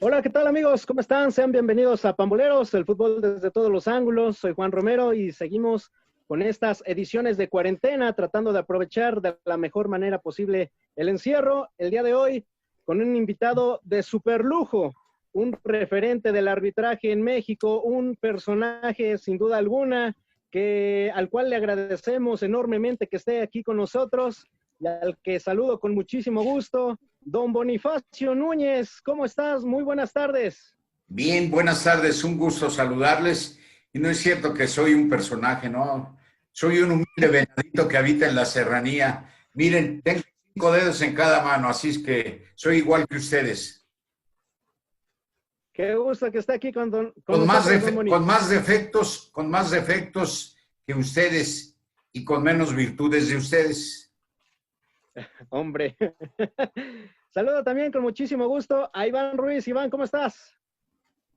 Hola, ¿qué tal amigos? ¿Cómo están? Sean bienvenidos a Pamboleros, el fútbol desde todos los ángulos. Soy Juan Romero y seguimos con estas ediciones de cuarentena, tratando de aprovechar de la mejor manera posible el encierro. El día de hoy con un invitado de super lujo, un referente del arbitraje en México, un personaje sin duda alguna al cual le agradecemos enormemente que esté aquí con nosotros y al que saludo con muchísimo gusto. Don Bonifacio Núñez, ¿cómo estás? Muy buenas tardes. Bien, buenas tardes, un gusto saludarles. Y no es cierto que soy un personaje, no. Soy un humilde venadito que habita en la serranía. Miren, tengo 5 dedos en cada mano, así es que soy igual que ustedes. Qué gusto que esté aquí con Con más, nosotros, don Boni. con más defectos que ustedes y con menos virtudes de ustedes. Hombre. Saludo también con muchísimo gusto a Iván Ruiz. Iván, ¿cómo estás?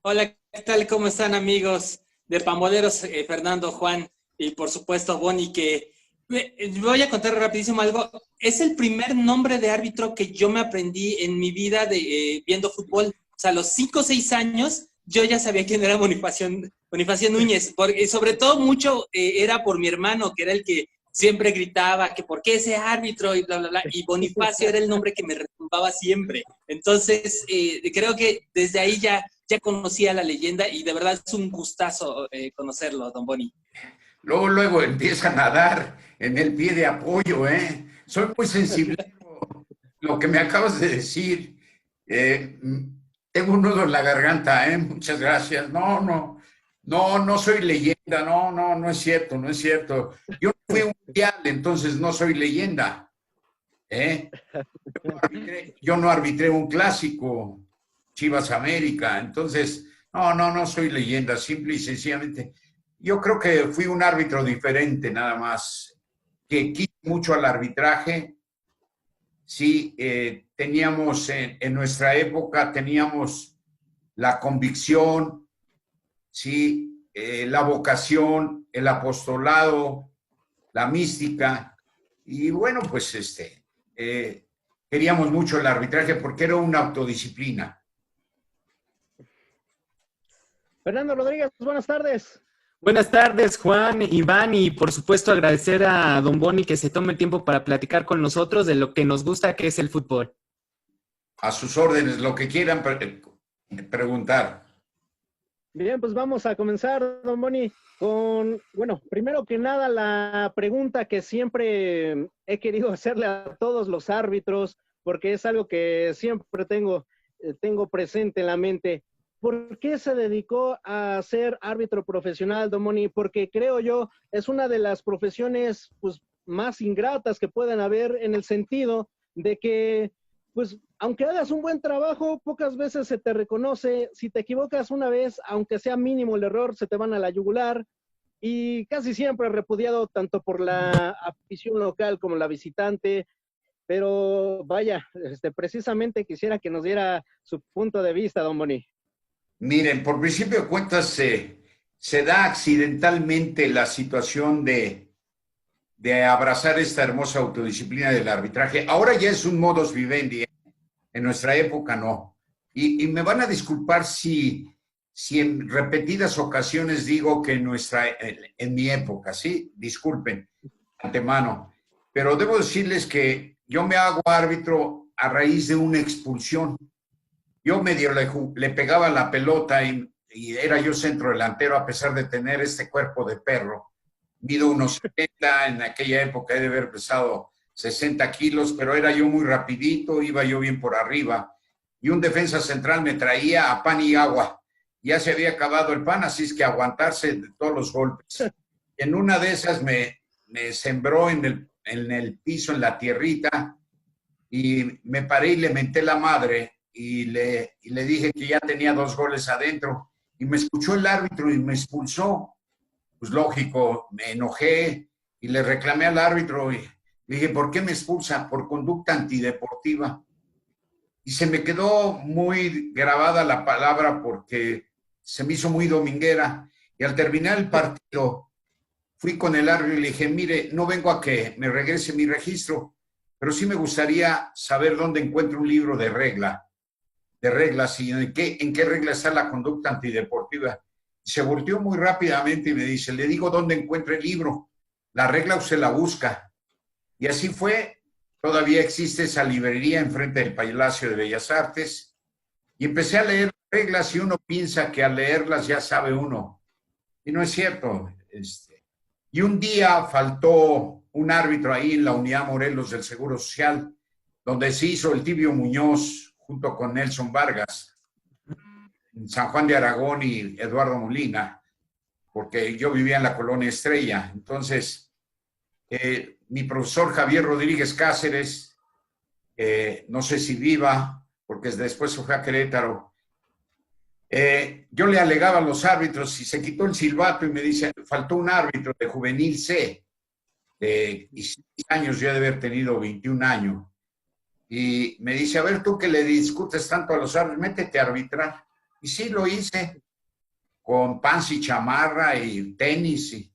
Hola, ¿qué tal? ¿Cómo están, amigos de Pamboleros? Fernando, Juan y por supuesto Boni, que voy a contar rapidísimo algo. Es el primer nombre de árbitro que yo me aprendí en mi vida viendo fútbol. O sea, a los 5 o 6 años yo ya sabía quién era Bonifacio Núñez, porque sobre todo mucho era por mi hermano, que era el que siempre gritaba que por qué ese árbitro y bla, bla, bla. Y Bonifacio era el nombre que me retumbaba siempre. Entonces, creo que desde ahí ya conocía la leyenda y de verdad es un gustazo conocerlo, don Boni. Luego empiezan a dar en el pie de apoyo, ¿eh? Soy muy sensible a lo que me acabas de decir. Eh, Tengo un nudo en la garganta, ¿eh? Muchas gracias. No soy leyenda, no es cierto, no es cierto. Yo no fui un mundial, entonces no soy leyenda, ¿eh? Yo no arbitré un clásico, Chivas América, entonces, no soy leyenda, simple y sencillamente. Yo creo que fui un árbitro diferente, nada más, que quise mucho al arbitraje. Sí, teníamos en nuestra época, teníamos la convicción, sí, la vocación, el apostolado, la mística, y bueno, pues queríamos mucho el arbitraje porque era una autodisciplina. Fernando Rodríguez, buenas tardes. Buenas tardes, Juan, Iván, y por supuesto agradecer a don Boni que se tome el tiempo para platicar con nosotros de lo que nos gusta, que es el fútbol. A sus órdenes, lo que quieran preguntar. Bien, pues vamos a comenzar, don Boni, bueno, primero que nada, la pregunta que siempre he querido hacerle a todos los árbitros, porque es algo que siempre tengo presente en la mente. ¿Por qué se dedicó a ser árbitro profesional, don Boni? Porque creo yo, es una de las profesiones pues, más ingratas que pueden haber en el sentido de que pues aunque hagas un buen trabajo, pocas veces se te reconoce. Si te equivocas una vez, aunque sea mínimo el error, se te van a la yugular. Y casi siempre repudiado tanto por la afición local como la visitante. Pero vaya, precisamente quisiera que nos diera su punto de vista, don Boni. Miren, por principio de cuentas, se da accidentalmente la situación de abrazar esta hermosa autodisciplina del arbitraje. Ahora ya es un modus vivendi, en nuestra época no. Y me van a disculpar si en repetidas ocasiones digo que en mi época, ¿sí? Disculpen, antemano. Pero debo decirles que yo me hago árbitro a raíz de una expulsión. Yo medio le pegaba la pelota y era yo centro delantero a pesar de tener este cuerpo de perro. Mido unos 70, en aquella época he de haber pesado 60 kilos, pero era yo muy rapidito, iba yo bien por arriba. Y un defensa central me traía a pan y agua. Ya se había acabado el pan, así es que aguantarse de todos los golpes. En una de esas me sembró en el piso, en la tierrita, y me paré y le menté la madre y le dije que ya tenía 2 goles adentro. Y me escuchó el árbitro y me expulsó. Pues lógico, me enojé y le reclamé al árbitro y le dije, ¿por qué me expulsa? Por conducta antideportiva. Y se me quedó muy grabada la palabra porque se me hizo muy dominguera. Y al terminar el partido, fui con el árbitro y le dije, mire, no vengo a que me regrese mi registro, pero sí me gustaría saber dónde encuentro un libro de regla reglas y en qué regla está la conducta antideportiva. Se volteó muy rápidamente y me dice, le digo dónde encuentra el libro. La regla usted la busca. Y así fue. Todavía existe esa librería enfrente del Palacio de Bellas Artes. Y empecé a leer reglas y uno piensa que al leerlas ya sabe uno. Y no es cierto. Y un día faltó un árbitro ahí en la Unidad Morelos del Seguro Social, donde se hizo el Tibio Muñoz junto con Nelson Vargas, en San Juan de Aragón y Eduardo Molina, porque yo vivía en la Colonia Estrella. Entonces, mi profesor Javier Rodríguez Cáceres, no sé si viva, porque después se fue a Querétaro, yo le alegaba a los árbitros y se quitó el silbato y me dice, faltó un árbitro de juvenil C, de 16 años, yo he de haber tenido 21 años. Y me dice, a ver, tú que le discutes tanto a los árbitros, métete a arbitrar. Y sí, lo hice, con pants y chamarra y tenis. ¿Y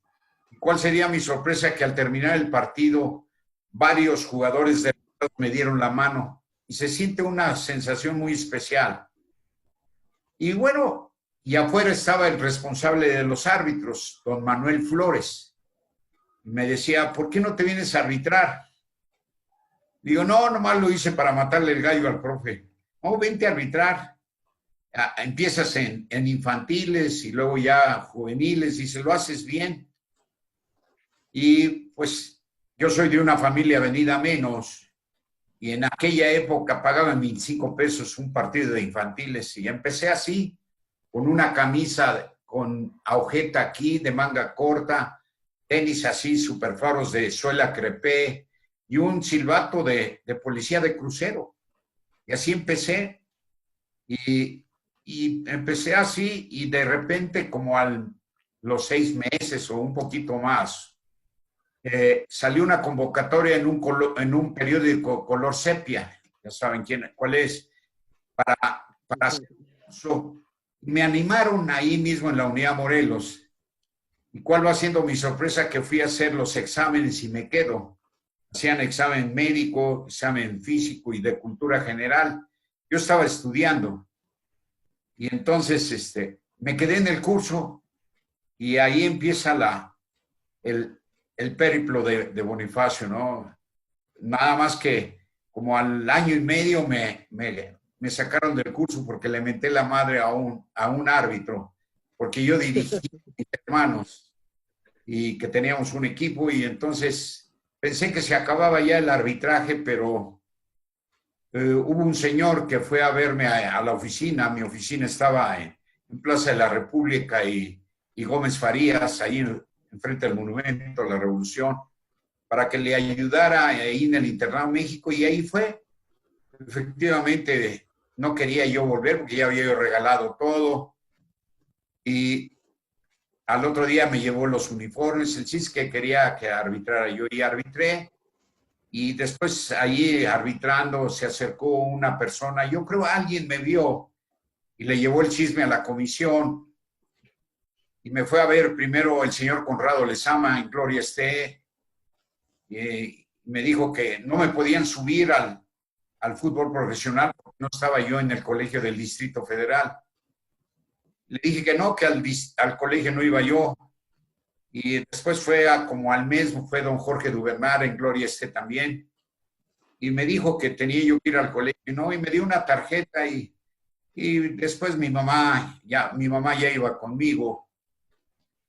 cuál sería mi sorpresa? Que al terminar el partido, varios jugadores de me dieron la mano. Y se siente una sensación muy especial. Y bueno, y afuera estaba el responsable de los árbitros, don Manuel Flores. Y me decía, ¿por qué no te vienes a arbitrar? Digo, no, nomás lo hice para matarle el gallo al profe. No, vente a arbitrar. Empiezas en infantiles y luego ya juveniles y se lo haces bien. Y pues yo soy de una familia venida menos y en aquella época pagaban 25 pesos un partido de infantiles y empecé así, con una camisa con agujeta aquí de manga corta, tenis así, superfaros de suela crepé, y un silbato de policía de crucero. Y así empecé. Y empecé así y de repente, como los 6 meses o un poquito más, salió una convocatoria en un periódico color sepia. Ya saben cuál es. Para hacer eso. Me animaron ahí mismo en la Unidad Morelos. ¿Y cuál va siendo mi sorpresa? Que fui a hacer los exámenes y me quedo. Hacían examen médico, examen físico y de cultura general. Yo estaba estudiando y entonces me quedé en el curso y ahí empieza el périplo de Bonifacio, ¿no? Nada más que como al año y medio me sacaron del curso porque le menté la madre a un árbitro, porque yo dirigí a mis hermanos y que teníamos un equipo y entonces pensé que se acababa ya el arbitraje, pero hubo un señor que fue a verme a la oficina. Mi oficina estaba en Plaza de la República y Gómez Farías, ahí enfrente del Monumento a la Revolución, para que le ayudara ahí en el Internado México, y ahí fue. Efectivamente, no quería yo volver porque ya había yo regalado todo, y al otro día me llevó los uniformes. El chiste que quería que arbitrara yo y arbitré. Y después ahí arbitrando se acercó una persona, yo creo alguien me vio y le llevó el chisme a la comisión. Y me fue a ver primero el señor Conrado Lezama, en gloria esté. Y me dijo que no me podían subir al fútbol profesional porque no estaba yo en el colegio del Distrito Federal. Le dije que no, que al colegio no iba yo. Y después como al mes, fue don Jorge Duvernar, en gloria esté también. Y me dijo que tenía yo que ir al colegio, ¿no? Y me dio una tarjeta y después mi mamá ya iba conmigo.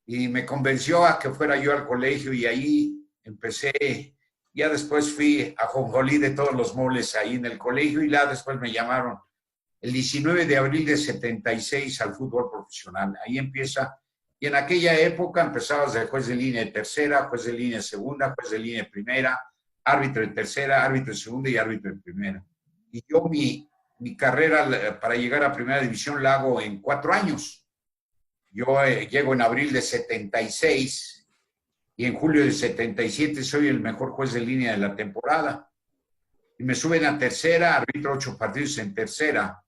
Y me convenció a que fuera yo al colegio y ahí empecé. Ya después fui a Jonjolí de todos los moles ahí en el colegio y después me llamaron el 19 de abril de 76 al fútbol profesional. Ahí empieza. Y en aquella época empezabas de juez de línea de tercera, juez de línea de segunda, juez de línea de primera, árbitro de tercera, árbitro de segunda y árbitro de primera. Y yo mi carrera para llegar a primera división la hago en 4 años. Yo llego en abril de 76 y en julio de 77 soy el mejor juez de línea de la temporada. Y me suben a tercera, arbitro 8 partidos en tercera.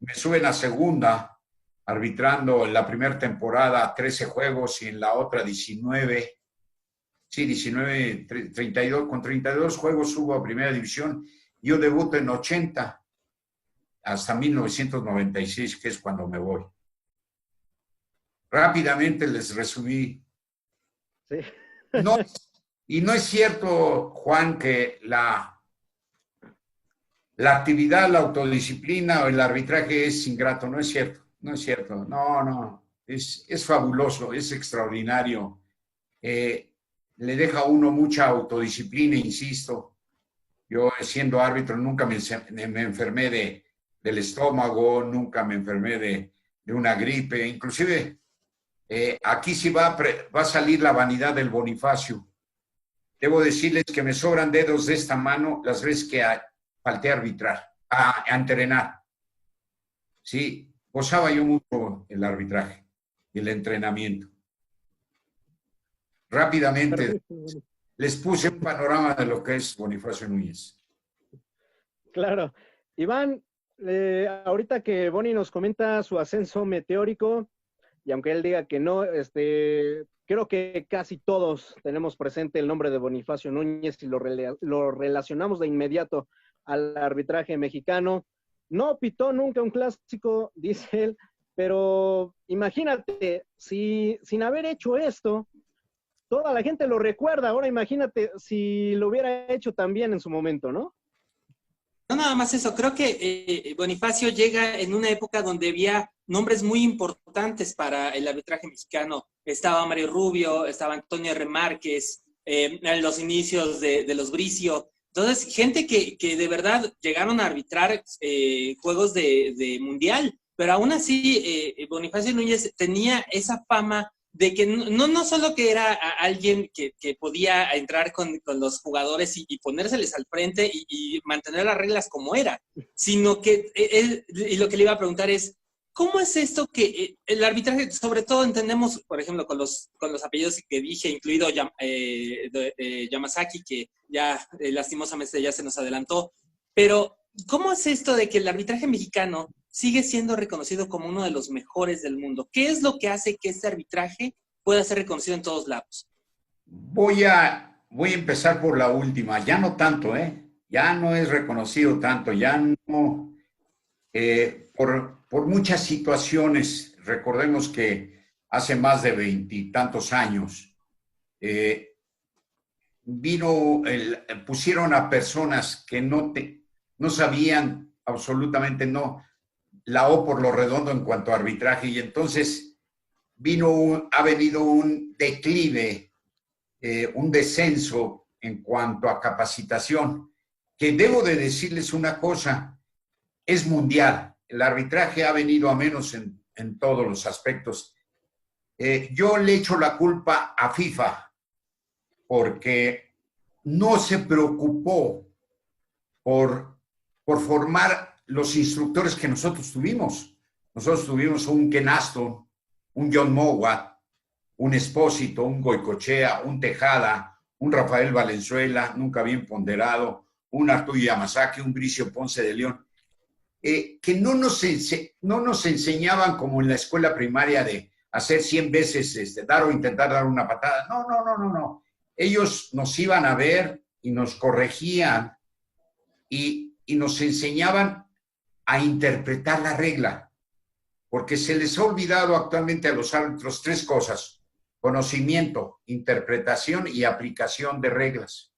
Me suben a segunda, arbitrando en la primera temporada 13 juegos y en la otra 19. Sí, 19, 32, con 32 juegos subo a primera división. Yo debuto en 80. hasta 1996, que es cuando me voy. Rápidamente les resumí. Sí. No, y no es cierto, Juan, que la actividad, la autodisciplina o el arbitraje es ingrato. No es cierto, no es cierto. No. Es fabuloso, es extraordinario. Le deja a uno mucha autodisciplina, insisto. Yo, siendo árbitro, nunca me enfermé del estómago, nunca me enfermé de una gripe. Inclusive, aquí sí va a salir la vanidad del Bonifacio. Debo decirles que me sobran dedos de esta mano las veces que falté a arbitrar, a entrenar. Sí, gozaba yo mucho el arbitraje y el entrenamiento. Rápidamente les puse un panorama de lo que es Bonifacio Núñez. Claro. Iván, ahorita que Boni nos comenta su ascenso meteórico, y aunque él diga que no, creo que casi todos tenemos presente el nombre de Bonifacio Núñez y lo relacionamos de inmediato al arbitraje mexicano. No pitó nunca un clásico, dice él, pero imagínate, si sin haber hecho esto, toda la gente lo recuerda. Ahora imagínate si lo hubiera hecho también en su momento, ¿no? No, nada más eso. Creo que Bonifacio llega en una época donde había nombres muy importantes para el arbitraje mexicano. Estaba Mario Rubio, estaba Antonio R. Márquez, en los inicios de los Bricio. Entonces, gente que de verdad llegaron a arbitrar juegos de mundial, pero aún así Bonifacio Núñez tenía esa fama de que no solo que era alguien que podía entrar con los jugadores y ponérseles al frente y mantener las reglas como era, sino que y lo que le iba a preguntar es, ¿cómo es esto que el arbitraje, sobre todo entendemos, por ejemplo, con los apellidos que dije, incluido Yamasaki, que ya lastimosamente ya se nos adelantó, pero ¿cómo es esto de que el arbitraje mexicano sigue siendo reconocido como uno de los mejores del mundo? ¿Qué es lo que hace que este arbitraje pueda ser reconocido en todos lados? Voy a empezar por la última. Ya no tanto, ya no es reconocido tanto, ya no, por muchas situaciones. Recordemos que hace más de 20 y tantos años pusieron a personas que no sabían absolutamente la O por lo redondo en cuanto a arbitraje, y entonces ha venido un declive, un descenso en cuanto a capacitación, que debo de decirles una cosa, es mundial. El arbitraje ha venido a menos en todos los aspectos. Yo le echo la culpa a FIFA porque no se preocupó por formar los instructores que nosotros tuvimos. Nosotros tuvimos un Ken Aston, un John Mowat, un Espósito, un Goicochea, un Tejada, un Rafael Valenzuela, nunca bien ponderado, un Arturo Yamasaki, un Bricio Ponce de León, que no nos enseñaban como en la escuela primaria de hacer 100 veces, dar o intentar dar una patada. No. Ellos nos iban a ver y nos corregían y nos enseñaban a interpretar la regla, porque se les ha olvidado actualmente a los árbitros 3 cosas: conocimiento, interpretación y aplicación de reglas.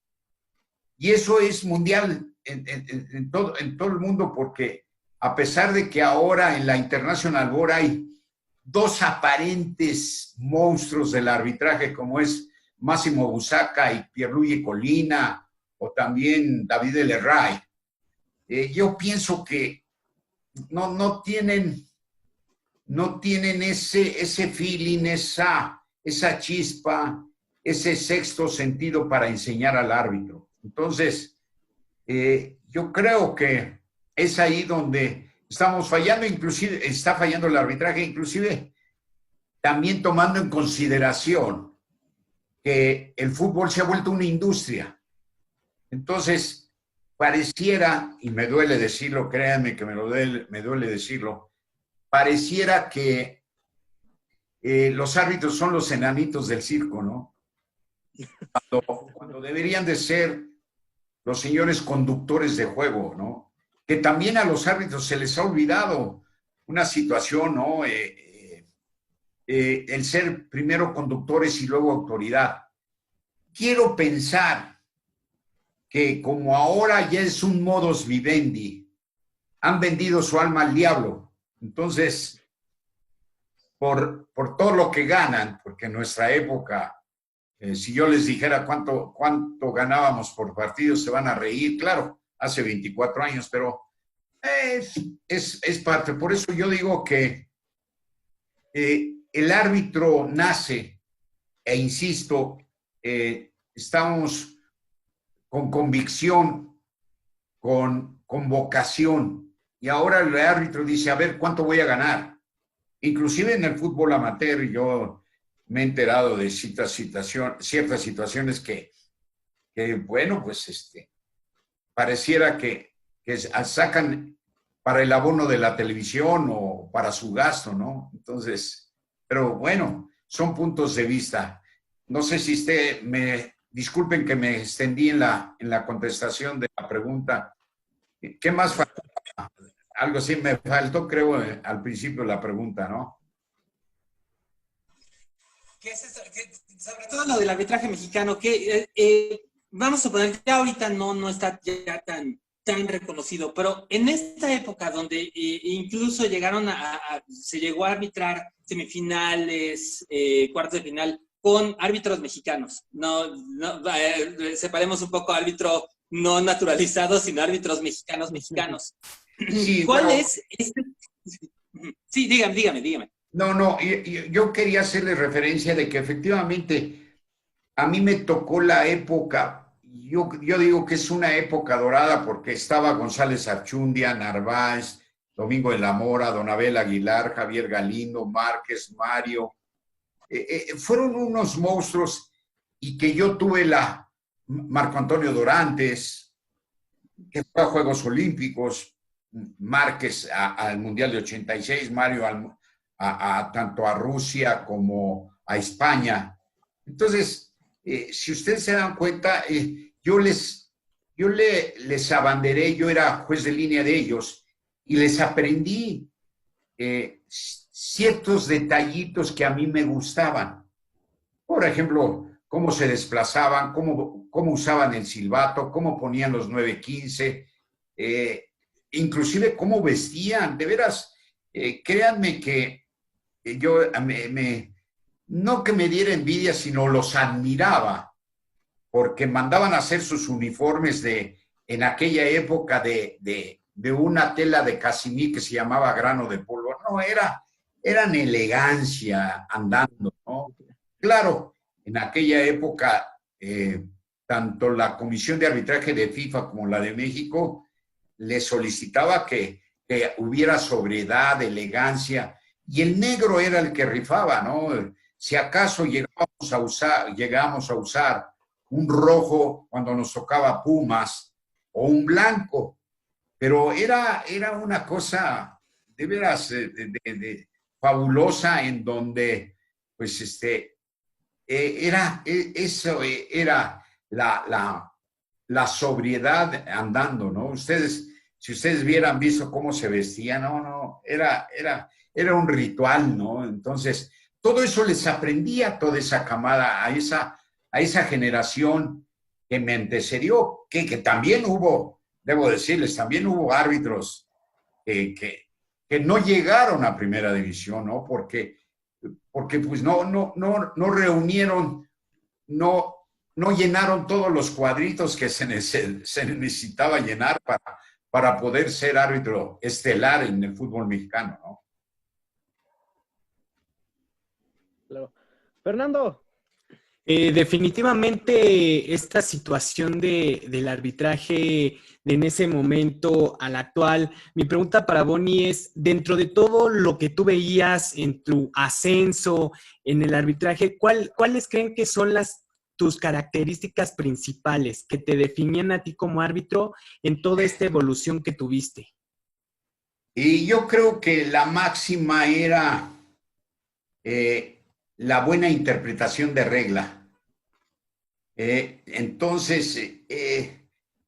Y eso es mundial en todo el mundo, porque a pesar de que ahora en la International Board hay 2 aparentes monstruos del arbitraje, como es Massimo Busacca y Pierluigi Collina, o también David Leray, yo pienso que no tienen ese feeling, esa chispa, ese sexto sentido para enseñar al árbitro. Entonces, yo creo que es ahí donde estamos fallando, inclusive está fallando el arbitraje, inclusive también tomando en consideración que el fútbol se ha vuelto una industria. Entonces, pareciera, y me duele decirlo, créanme que me duele decirlo, pareciera que los árbitros son los enanitos del circo, ¿no? Cuando deberían de ser los señores conductores de juego, ¿no? que también a los árbitros se les ha olvidado una situación, ¿no? El ser primero conductores y luego autoridad. Quiero pensar que como ahora ya es un modus vivendi, han vendido su alma al diablo. Entonces, por todo lo que ganan, porque en nuestra época, si yo les dijera cuánto ganábamos por partido, se van a reír, claro, hace 24 años, pero es parte. Por eso yo digo que el árbitro nace, e insisto, estamos con convicción, con vocación, y ahora el árbitro dice, a ver, ¿cuánto voy a ganar? Inclusive en el fútbol amateur yo me he enterado de ciertas situaciones que bueno, pues pareciera que sacan para el abono de la televisión o para su gasto, ¿no? Entonces, pero bueno, son puntos de vista. No sé si disculpen que me extendí en la contestación de la pregunta. ¿Qué más falta? Algo así me faltó, creo, al principio la pregunta, ¿no? ¿Qué es eso? Sobre todo lo del arbitraje mexicano, que vamos a suponer, ya ahorita no está ya tan reconocido, pero en esta época donde incluso se llegó a arbitrar semifinales, cuartos de final, con árbitros mexicanos. Separemos un poco árbitro no naturalizado, sino árbitros mexicanos. Sí, ¿Cuál pero... es este? Sí, dígame. No, yo quería hacerle referencia de que efectivamente a mí me tocó la época, yo digo que es una época dorada porque estaba González Archundia, Narváez, Domingo de la Mora, Don Abel Aguilar, Javier Galindo, Márquez, Mario. Fueron unos monstruos y que yo tuve Marco Antonio Dorantes, que fue a Juegos Olímpicos, Márquez al Mundial de 86, Mario tanto a Rusia como a España. Entonces, si ustedes se dan cuenta, yo les abanderé, yo era juez de línea de ellos y les aprendí ciertos detallitos que a mí me gustaban. Por ejemplo, cómo se desplazaban, cómo usaban el silbato, cómo ponían los 9-15, inclusive cómo vestían. De veras, créanme que yo no que me diera envidia, sino los admiraba, porque mandaban a hacer sus uniformes en aquella época de una tela de casimí que se llamaba grano de polvo. No, eran elegancia andando, ¿no? Claro, en aquella época, tanto la Comisión de Arbitraje de FIFA como la de México le solicitaba que hubiera sobriedad, elegancia, y el negro era el que rifaba, ¿no? Si acaso llegamos a usar un rojo cuando nos tocaba Pumas o un blanco, pero era una cosa de veras fabulosa en donde, pues, eso era la sobriedad andando, ¿no? Si ustedes hubieran visto cómo se vestían, no, era un ritual, ¿no? Entonces, todo eso les aprendí a toda esa camada, a esa generación que me antecedió, que también debo decirles, también hubo árbitros que no llegaron a primera división, ¿no? Porque pues no reunieron, no llenaron todos los cuadritos que se necesitaba llenar para poder ser árbitro estelar en el fútbol mexicano, ¿no? Claro. Fernando. Definitivamente esta situación del arbitraje de en ese momento al actual, mi pregunta para Bonnie es, dentro de todo lo que tú veías en tu ascenso en el arbitraje, ¿cuáles creen que son tus características principales que te definían a ti como árbitro en toda esta evolución que tuviste? Y yo creo que la máxima era la buena interpretación de regla. Entonces,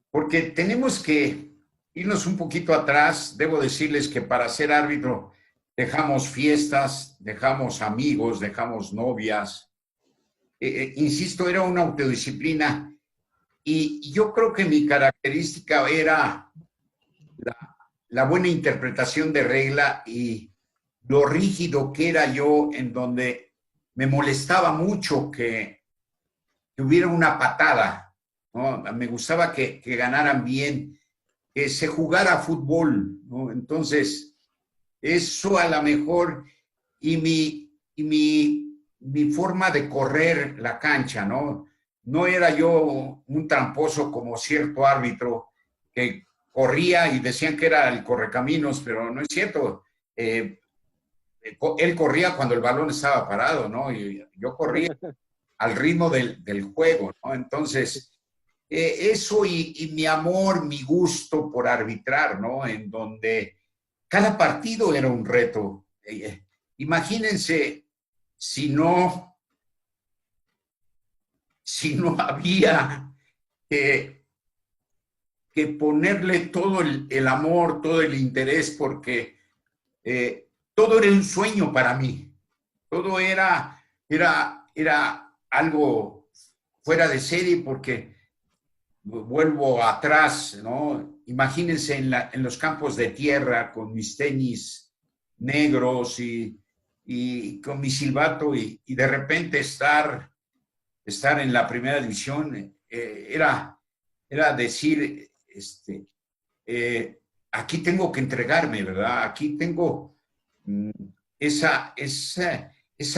porque tenemos que irnos un poquito atrás, debo decirles que para ser árbitro dejamos fiestas, dejamos amigos, dejamos novias. Insisto, era una autodisciplina y yo creo que mi característica era la buena interpretación de regla y lo rígido que era yo, en donde me molestaba mucho que hubiera una patada, ¿no? Me gustaba que ganaran bien, que se jugara fútbol, ¿no? Entonces, eso a lo mejor, y mi forma de correr la cancha, ¿no? No era yo un tramposo como cierto árbitro que corría y decían que era el correcaminos, pero no es cierto. Él corría cuando el balón estaba parado, ¿no? Y yo corría al ritmo del juego, ¿no? Entonces, eso y mi amor, mi gusto por arbitrar, ¿no? En donde cada partido era un reto. Imagínense si no había que ponerle todo el amor, todo el interés, porque todo era un sueño para mí. Todo era algo fuera de serie, porque vuelvo atrás, ¿no? Imagínense en los campos de tierra con mis tenis negros y con mi silbato y de repente estar en la primera división, era decir, aquí tengo que entregarme, ¿verdad? Aquí tengo esa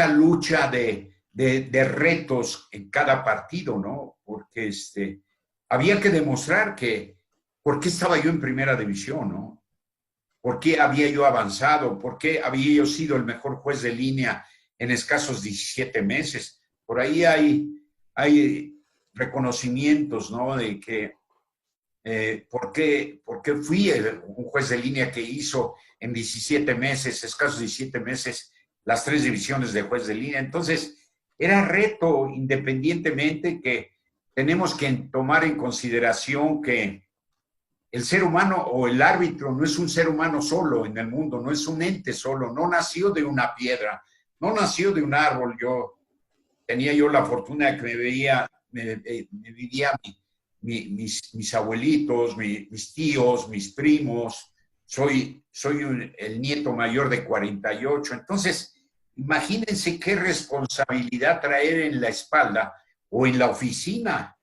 lucha de retos en cada partido, ¿no? Porque había que demostrar por qué estaba yo en primera división, ¿no? ¿Por qué había yo avanzado? ¿Por qué había yo sido el mejor juez de línea en escasos 17 meses? Por ahí hay reconocimientos, ¿no? De que ¿por qué fui un juez de línea que hizo en 17 meses, escasos 17 meses, las 3 divisiones de juez de línea? Entonces, era reto, independientemente, que tenemos que tomar en consideración que el ser humano o el árbitro no es un ser humano solo en el mundo, no es un ente solo, no nació de una piedra, no nació de un árbol. Tenía yo la fortuna de que me vivía mis abuelitos, mis tíos, mis primos. Soy el nieto mayor de 48. Entonces, imagínense qué responsabilidad traer en la espalda o en la oficina.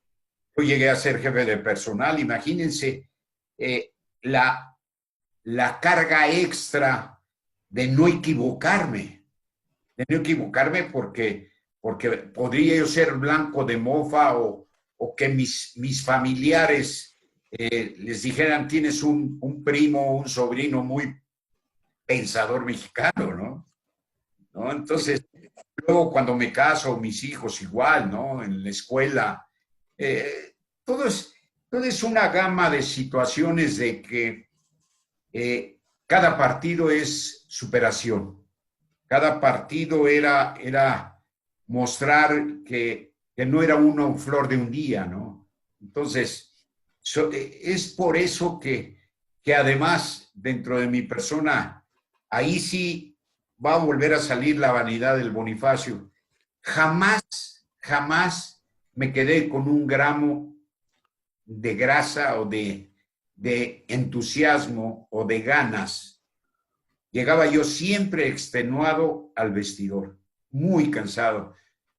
Yo llegué a ser jefe de personal. Imagínense la carga extra de no equivocarme. Porque podría yo ser blanco de mofa o que mis familiares les dijeran: tienes un primo, un sobrino muy pensador mexicano, ¿no? Entonces, luego cuando me caso, mis hijos igual, ¿no? En la escuela, todo es una gama de situaciones de que cada partido es superación. Cada partido era mostrar que no era una flor de un día, ¿no? Entonces, es por eso que además, dentro de mi persona, ahí sí va a volver a salir la vanidad del Bonifacio. Jamás me quedé con un gramo de grasa o de entusiasmo o de ganas. Llegaba yo siempre extenuado al vestidor, muy cansado.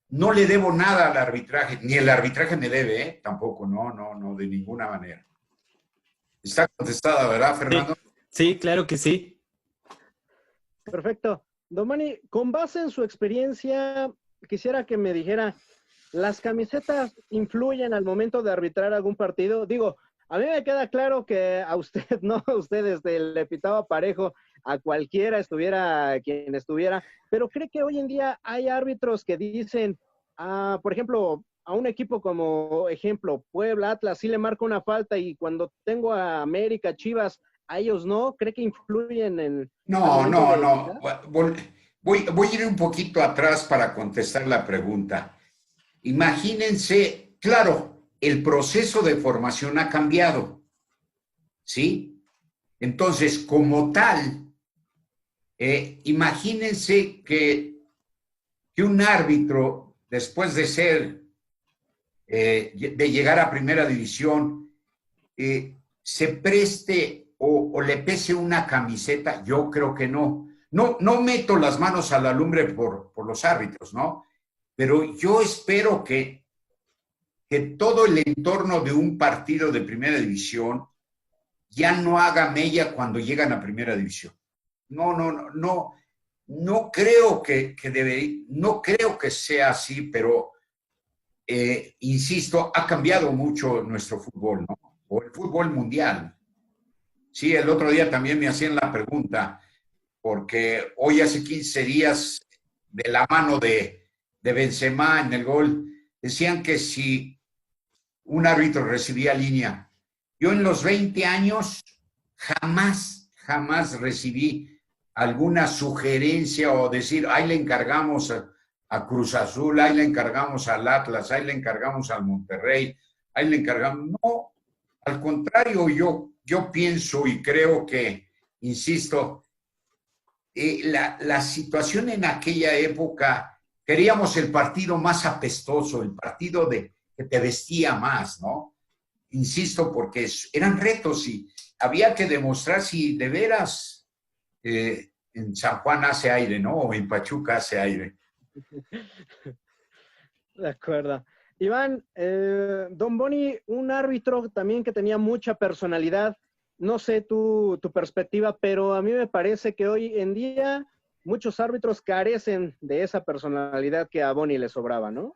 No le debo nada al arbitraje, ni el arbitraje me debe, tampoco, no, de ninguna manera. Está contestada, ¿verdad, Fernando? Sí, claro que sí. Perfecto. Don Manny, con base en su experiencia, quisiera que me dijera, ¿las camisetas influyen al momento de arbitrar algún partido? Digo, a mí me queda claro que a usted, no, a usted le pitaba parejo a cualquiera, estuviera quien estuviera, pero ¿cree que hoy en día hay árbitros que dicen, por ejemplo, a un equipo como ejemplo, Puebla, Atlas, sí le marca una falta y cuando tengo a América, Chivas, a ellos no? ¿Cree que influyen en...? No. Voy a ir un poquito atrás para contestar la pregunta. Imagínense, claro, el proceso de formación ha cambiado, ¿sí? Entonces, como tal, imagínense que un árbitro, después de ser, de llegar a primera división, se preste o le pese una camiseta. Yo creo que no. No meto las manos a la lumbre por los árbitros, ¿no? Pero yo espero que todo el entorno de un partido de primera división ya no haga mella cuando llegan a primera división. No creo no creo que sea así, pero insisto, ha cambiado mucho nuestro fútbol, ¿no? O el fútbol mundial. Sí, el otro día también me hacían la pregunta, porque hoy hace 15 días, de la mano de Benzema en el gol, decían que si un árbitro recibía línea. Yo en los 20 años jamás recibí alguna sugerencia o decir, ahí le encargamos a Cruz Azul, ahí le encargamos al Atlas, ahí le encargamos al Monterrey, ahí le encargamos. No, al contrario, yo pienso y creo que, insisto, la situación en aquella época, queríamos el partido más apestoso, el partido que te vestía más, ¿no? Insisto, porque eran retos y había que demostrar si de veras en San Juan hace aire, ¿no? O en Pachuca hace aire. De acuerdo. Iván, Don Boni, un árbitro también que tenía mucha personalidad. No sé tu perspectiva, pero a mí me parece que hoy en día muchos árbitros carecen de esa personalidad que a Boni le sobraba, ¿no?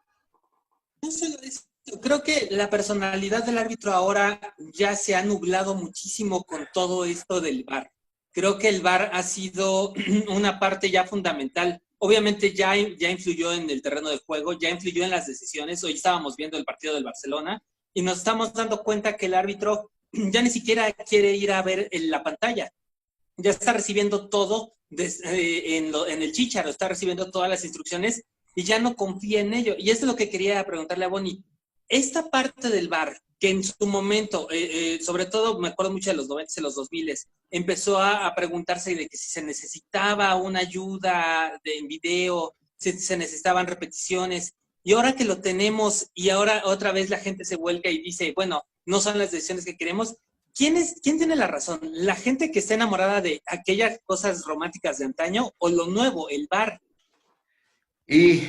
No solo eso. Creo que la personalidad del árbitro ahora ya se ha nublado muchísimo con todo esto del VAR. Creo que el VAR ha sido una parte ya fundamental. Obviamente ya influyó en el terreno de juego, ya influyó en las decisiones. Hoy estábamos viendo el partido del Barcelona y nos estamos dando cuenta que el árbitro ya ni siquiera quiere ir a ver en la pantalla. Ya está recibiendo todo en el chícharo, está recibiendo todas las instrucciones y ya no confía en ello. Y eso es lo que quería preguntarle a Boni. Esta parte del VAR, que en su momento, sobre todo me acuerdo mucho de los 90s y los 2000s, empezó a preguntarse de que si se necesitaba una ayuda en video, si se necesitaban repeticiones, y ahora que lo tenemos y ahora otra vez la gente se vuelca y dice, bueno, no son las decisiones que queremos, ¿quién tiene la razón? ¿La gente que está enamorada de aquellas cosas románticas de antaño o lo nuevo, el VAR? Y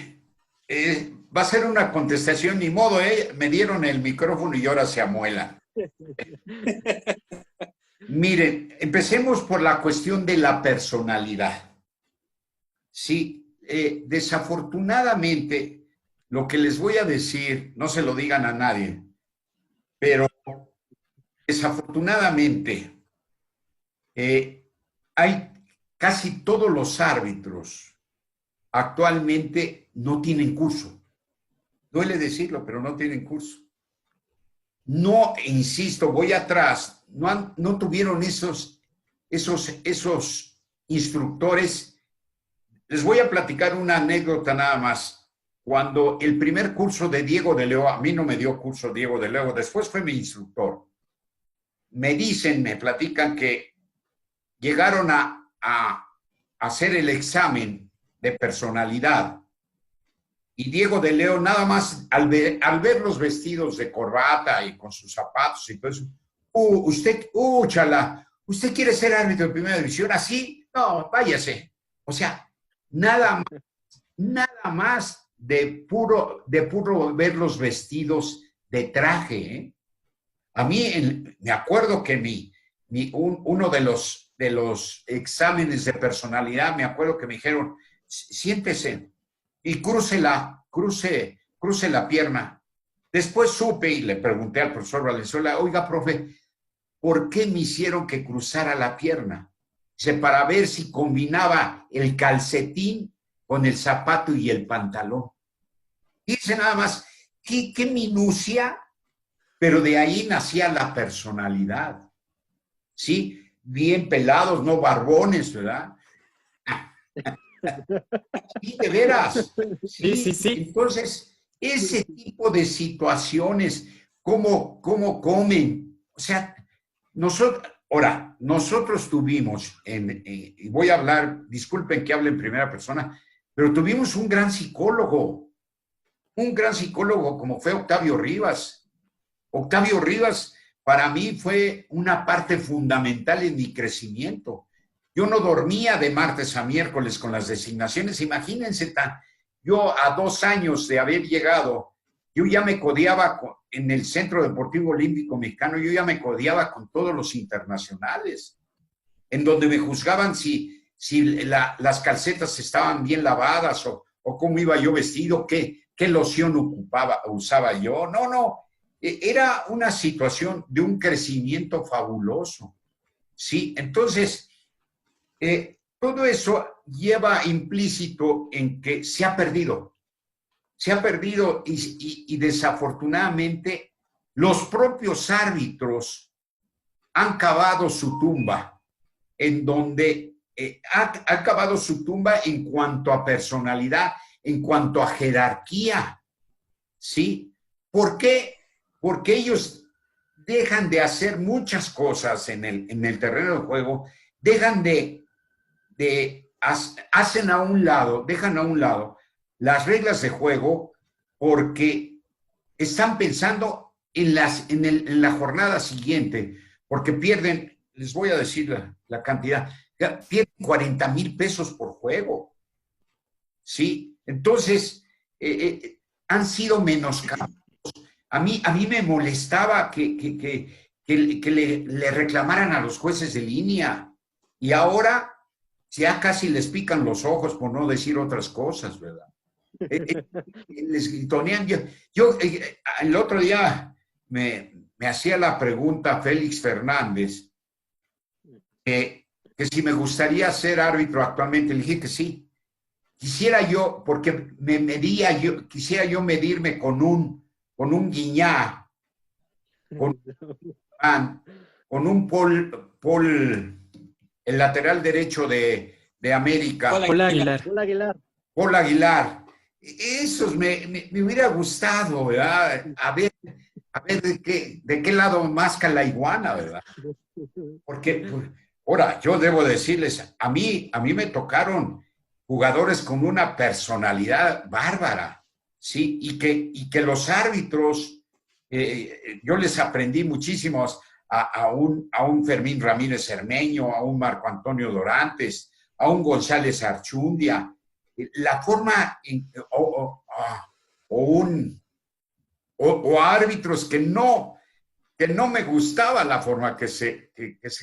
va a ser una contestación, ni modo, me dieron el micrófono y ahora se amuelan. Miren, empecemos por la cuestión de la personalidad. Sí, desafortunadamente, lo que les voy a decir, no se lo digan a nadie, pero desafortunadamente hay casi todos los árbitros actualmente no tienen curso. Duele decirlo, pero no tienen curso. No, insisto, voy atrás, no tuvieron esos instructores. Les voy a platicar una anécdota nada más. Cuando el primer curso de Diego de Leo, a mí no me dio curso Diego de Leo, después fue mi instructor. Me platican que llegaron a hacer el examen de personalidad. Y Diego de Leo, nada más al ver los vestidos de corbata y con sus zapatos y todo eso, chala, ¿usted quiere ser árbitro de primera división así? No, váyase. O sea, nada más de puro ver los vestidos de traje, ¿eh? A mí, me acuerdo que uno de los exámenes de personalidad, me acuerdo que me dijeron, siéntese y cruce la pierna. Después supe y le pregunté al profesor Valenzuela, oiga, profe, ¿por qué me hicieron que cruzara la pierna? Dice, para ver si combinaba el calcetín con el zapato y el pantalón. Dice nada más, qué minucia, pero de ahí nacía la personalidad. ¿Sí? Bien pelados, no barbones, ¿verdad? Sí, de veras. Sí. Entonces, ese tipo de situaciones, cómo comen, o sea, nosotros, Ahora, nosotros tuvimos, y voy a hablar, disculpen que hable en primera persona, pero tuvimos un gran psicólogo como fue Octavio Rivas. Octavio Rivas para mí fue una parte fundamental en mi crecimiento. Yo no dormía de martes a miércoles con las designaciones. Imagínense, yo a 2 años de haber llegado, yo ya me codeaba en el Centro Deportivo Olímpico Mexicano, yo ya me codeaba con todos los internacionales, en donde me juzgaban si las calcetas estaban bien lavadas o cómo iba yo vestido, qué loción usaba yo. No, era una situación de un crecimiento fabuloso. Sí, entonces, todo eso lleva implícito en que se ha perdido y desafortunadamente los propios árbitros han cavado su tumba, en donde ha cavado su tumba en cuanto a personalidad, en cuanto a jerarquía, ¿sí? ¿Por qué? Porque ellos dejan de hacer muchas cosas en el terreno de juego, dejan dejan a un lado las reglas de juego porque están pensando en la jornada siguiente, porque pierden, les voy a decir la cantidad, pierden 40,000 pesos por juego, ¿sí? Entonces, han sido menoscabados. A mí me molestaba que le reclamaran a los jueces de línea, y ahora ya casi les pican los ojos, por no decir otras cosas, ¿verdad? Les gritonean. Yo el otro día me hacía la pregunta Félix Fernández, que si me gustaría ser árbitro actualmente. Le dije que sí. Quisiera yo, porque quisiera yo medirme con un Guiñá, con un Paul, el lateral derecho de América. Paul Aguilar. Paul Aguilar. Esos me hubiera gustado, ¿verdad? A ver de qué lado masca la iguana, ¿verdad? Porque, ahora, yo debo decirles, a mí me tocaron jugadores con una personalidad bárbara, ¿sí? Y que los árbitros, yo les aprendí muchísimos a un Fermín Ramírez Cermeño, a un Marco Antonio Dorantes, a un González Archundia, la forma, o árbitros que no me gustaba la forma que se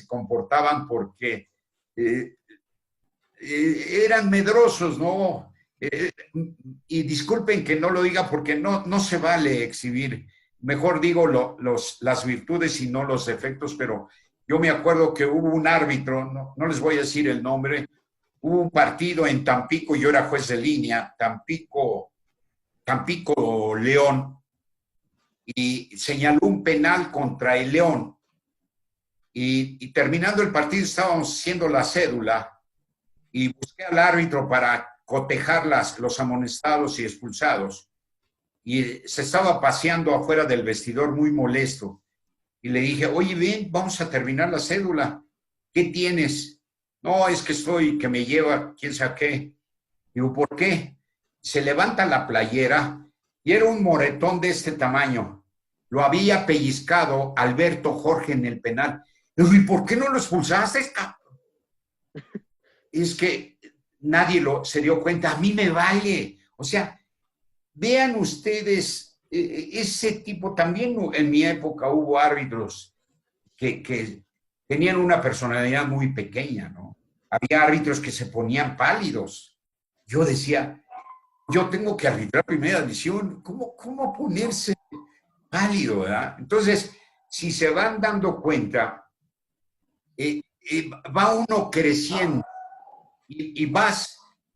comportaban, porque eran medrosos, ¿no? Y disculpen que no lo diga, porque no se vale exhibir, mejor digo las virtudes y no los defectos, pero yo me acuerdo que hubo un árbitro, no les voy a decir el nombre. Hubo un partido en Tampico, yo era juez de línea, Tampico León, y señaló un penal contra el León. Y terminando el partido estábamos haciendo la cédula y busqué al árbitro para cotejar los amonestados y expulsados. Y se estaba paseando afuera del vestidor muy molesto. Y le dije, oye, ven, vamos a terminar la cédula. ¿Qué tienes? No, es que me lleva, quién sabe qué. Digo, ¿por qué? Se levanta la playera y era un moretón de este tamaño. Lo había pellizcado Alberto Jorge en el penal. Digo, ¿y por qué no lo expulsaste? Es que nadie se dio cuenta. A mí me vale. O sea, vean ustedes, ese tipo, también en mi época hubo árbitros que tenían una personalidad muy pequeña, ¿no? Había árbitros que se ponían pálidos. Yo decía, yo tengo que arbitrar primera división. ¿Cómo ponerse pálido, verdad? Entonces, si se van dando cuenta, va uno creciendo y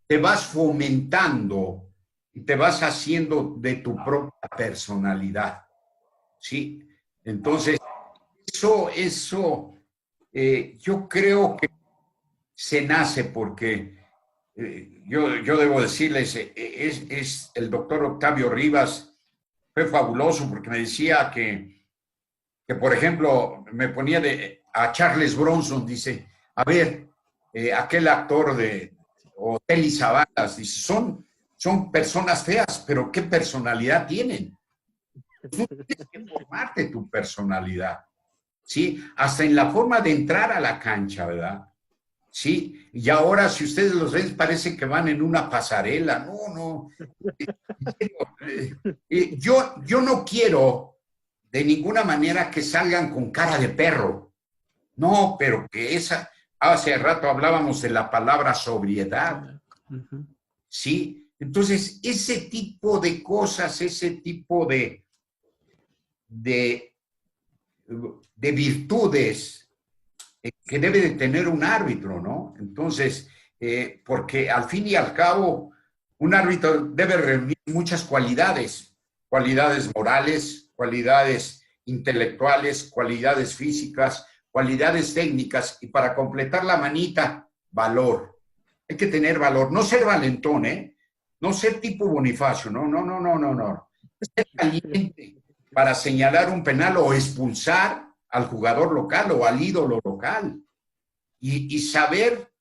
te vas fomentando y te vas haciendo de tu propia personalidad, ¿sí? Entonces, eso yo creo que se nace porque yo debo decirles, el doctor Octavio Rivas fue fabuloso, porque me decía que por ejemplo, me ponía a Charles Bronson, dice, a ver, aquel actor de Hotel y Zabalas, dice, son personas feas, pero ¿qué personalidad tienen? Tú tienes que formarte tu personalidad, ¿sí? Hasta en la forma de entrar a la cancha, ¿verdad? Sí, y ahora si ustedes los ven parece que van en una pasarela. No. Yo no quiero de ninguna manera que salgan con cara de perro. No, pero que hace rato hablábamos de la palabra sobriedad. ¿Sí? Entonces, ese tipo de cosas, ese tipo de virtudes que debe de tener un árbitro, ¿no? Entonces, porque al fin y al cabo, un árbitro debe reunir muchas cualidades morales, cualidades intelectuales, cualidades físicas, cualidades técnicas, y para completar la manita, valor. Hay que tener valor, no ser valentón, ¿eh? No ser tipo Bonifacio, no. Ser valiente para señalar un penal o expulsar al jugador local o al ídolo local. Y saber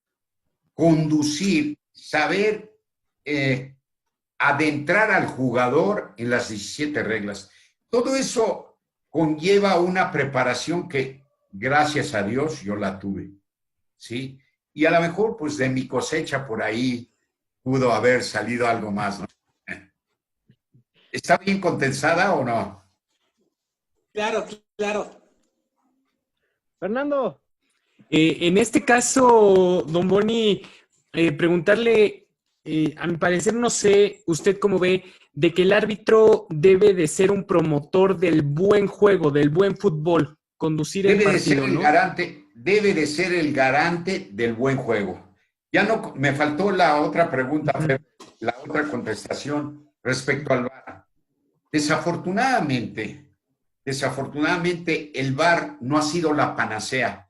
conducir, saber adentrar al jugador en las 17 reglas. Todo eso conlleva una preparación que, gracias a Dios, yo la tuve, ¿sí? Y a lo mejor, pues, de mi cosecha por ahí pudo haber salido algo más, ¿no? ¿Está bien condensada o no? Claro, claro. Fernando. En este caso, don Boni, preguntarle, a mi parecer, no sé, usted cómo ve, de que el árbitro debe de ser un promotor del buen juego, del buen fútbol, conducir el partido, ¿no? Debe de ser el garante del buen juego. Ya no, me faltó la otra pregunta, la otra contestación respecto al VAR. Desafortunadamente, el VAR no ha sido la panacea.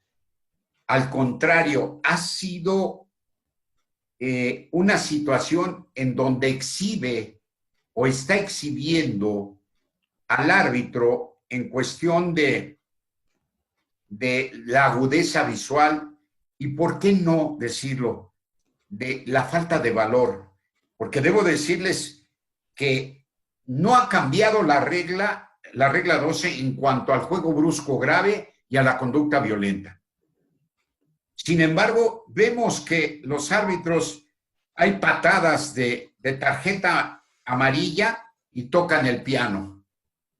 Al contrario, ha sido una situación en donde exhibe o está exhibiendo al árbitro en cuestión de la agudeza visual y, ¿por qué no decirlo?, de la falta de valor. Porque debo decirles que no ha cambiado la regla 12 en cuanto al juego brusco grave y a la conducta violenta. Sin embargo, vemos que los árbitros, hay patadas de tarjeta amarilla y tocan el piano.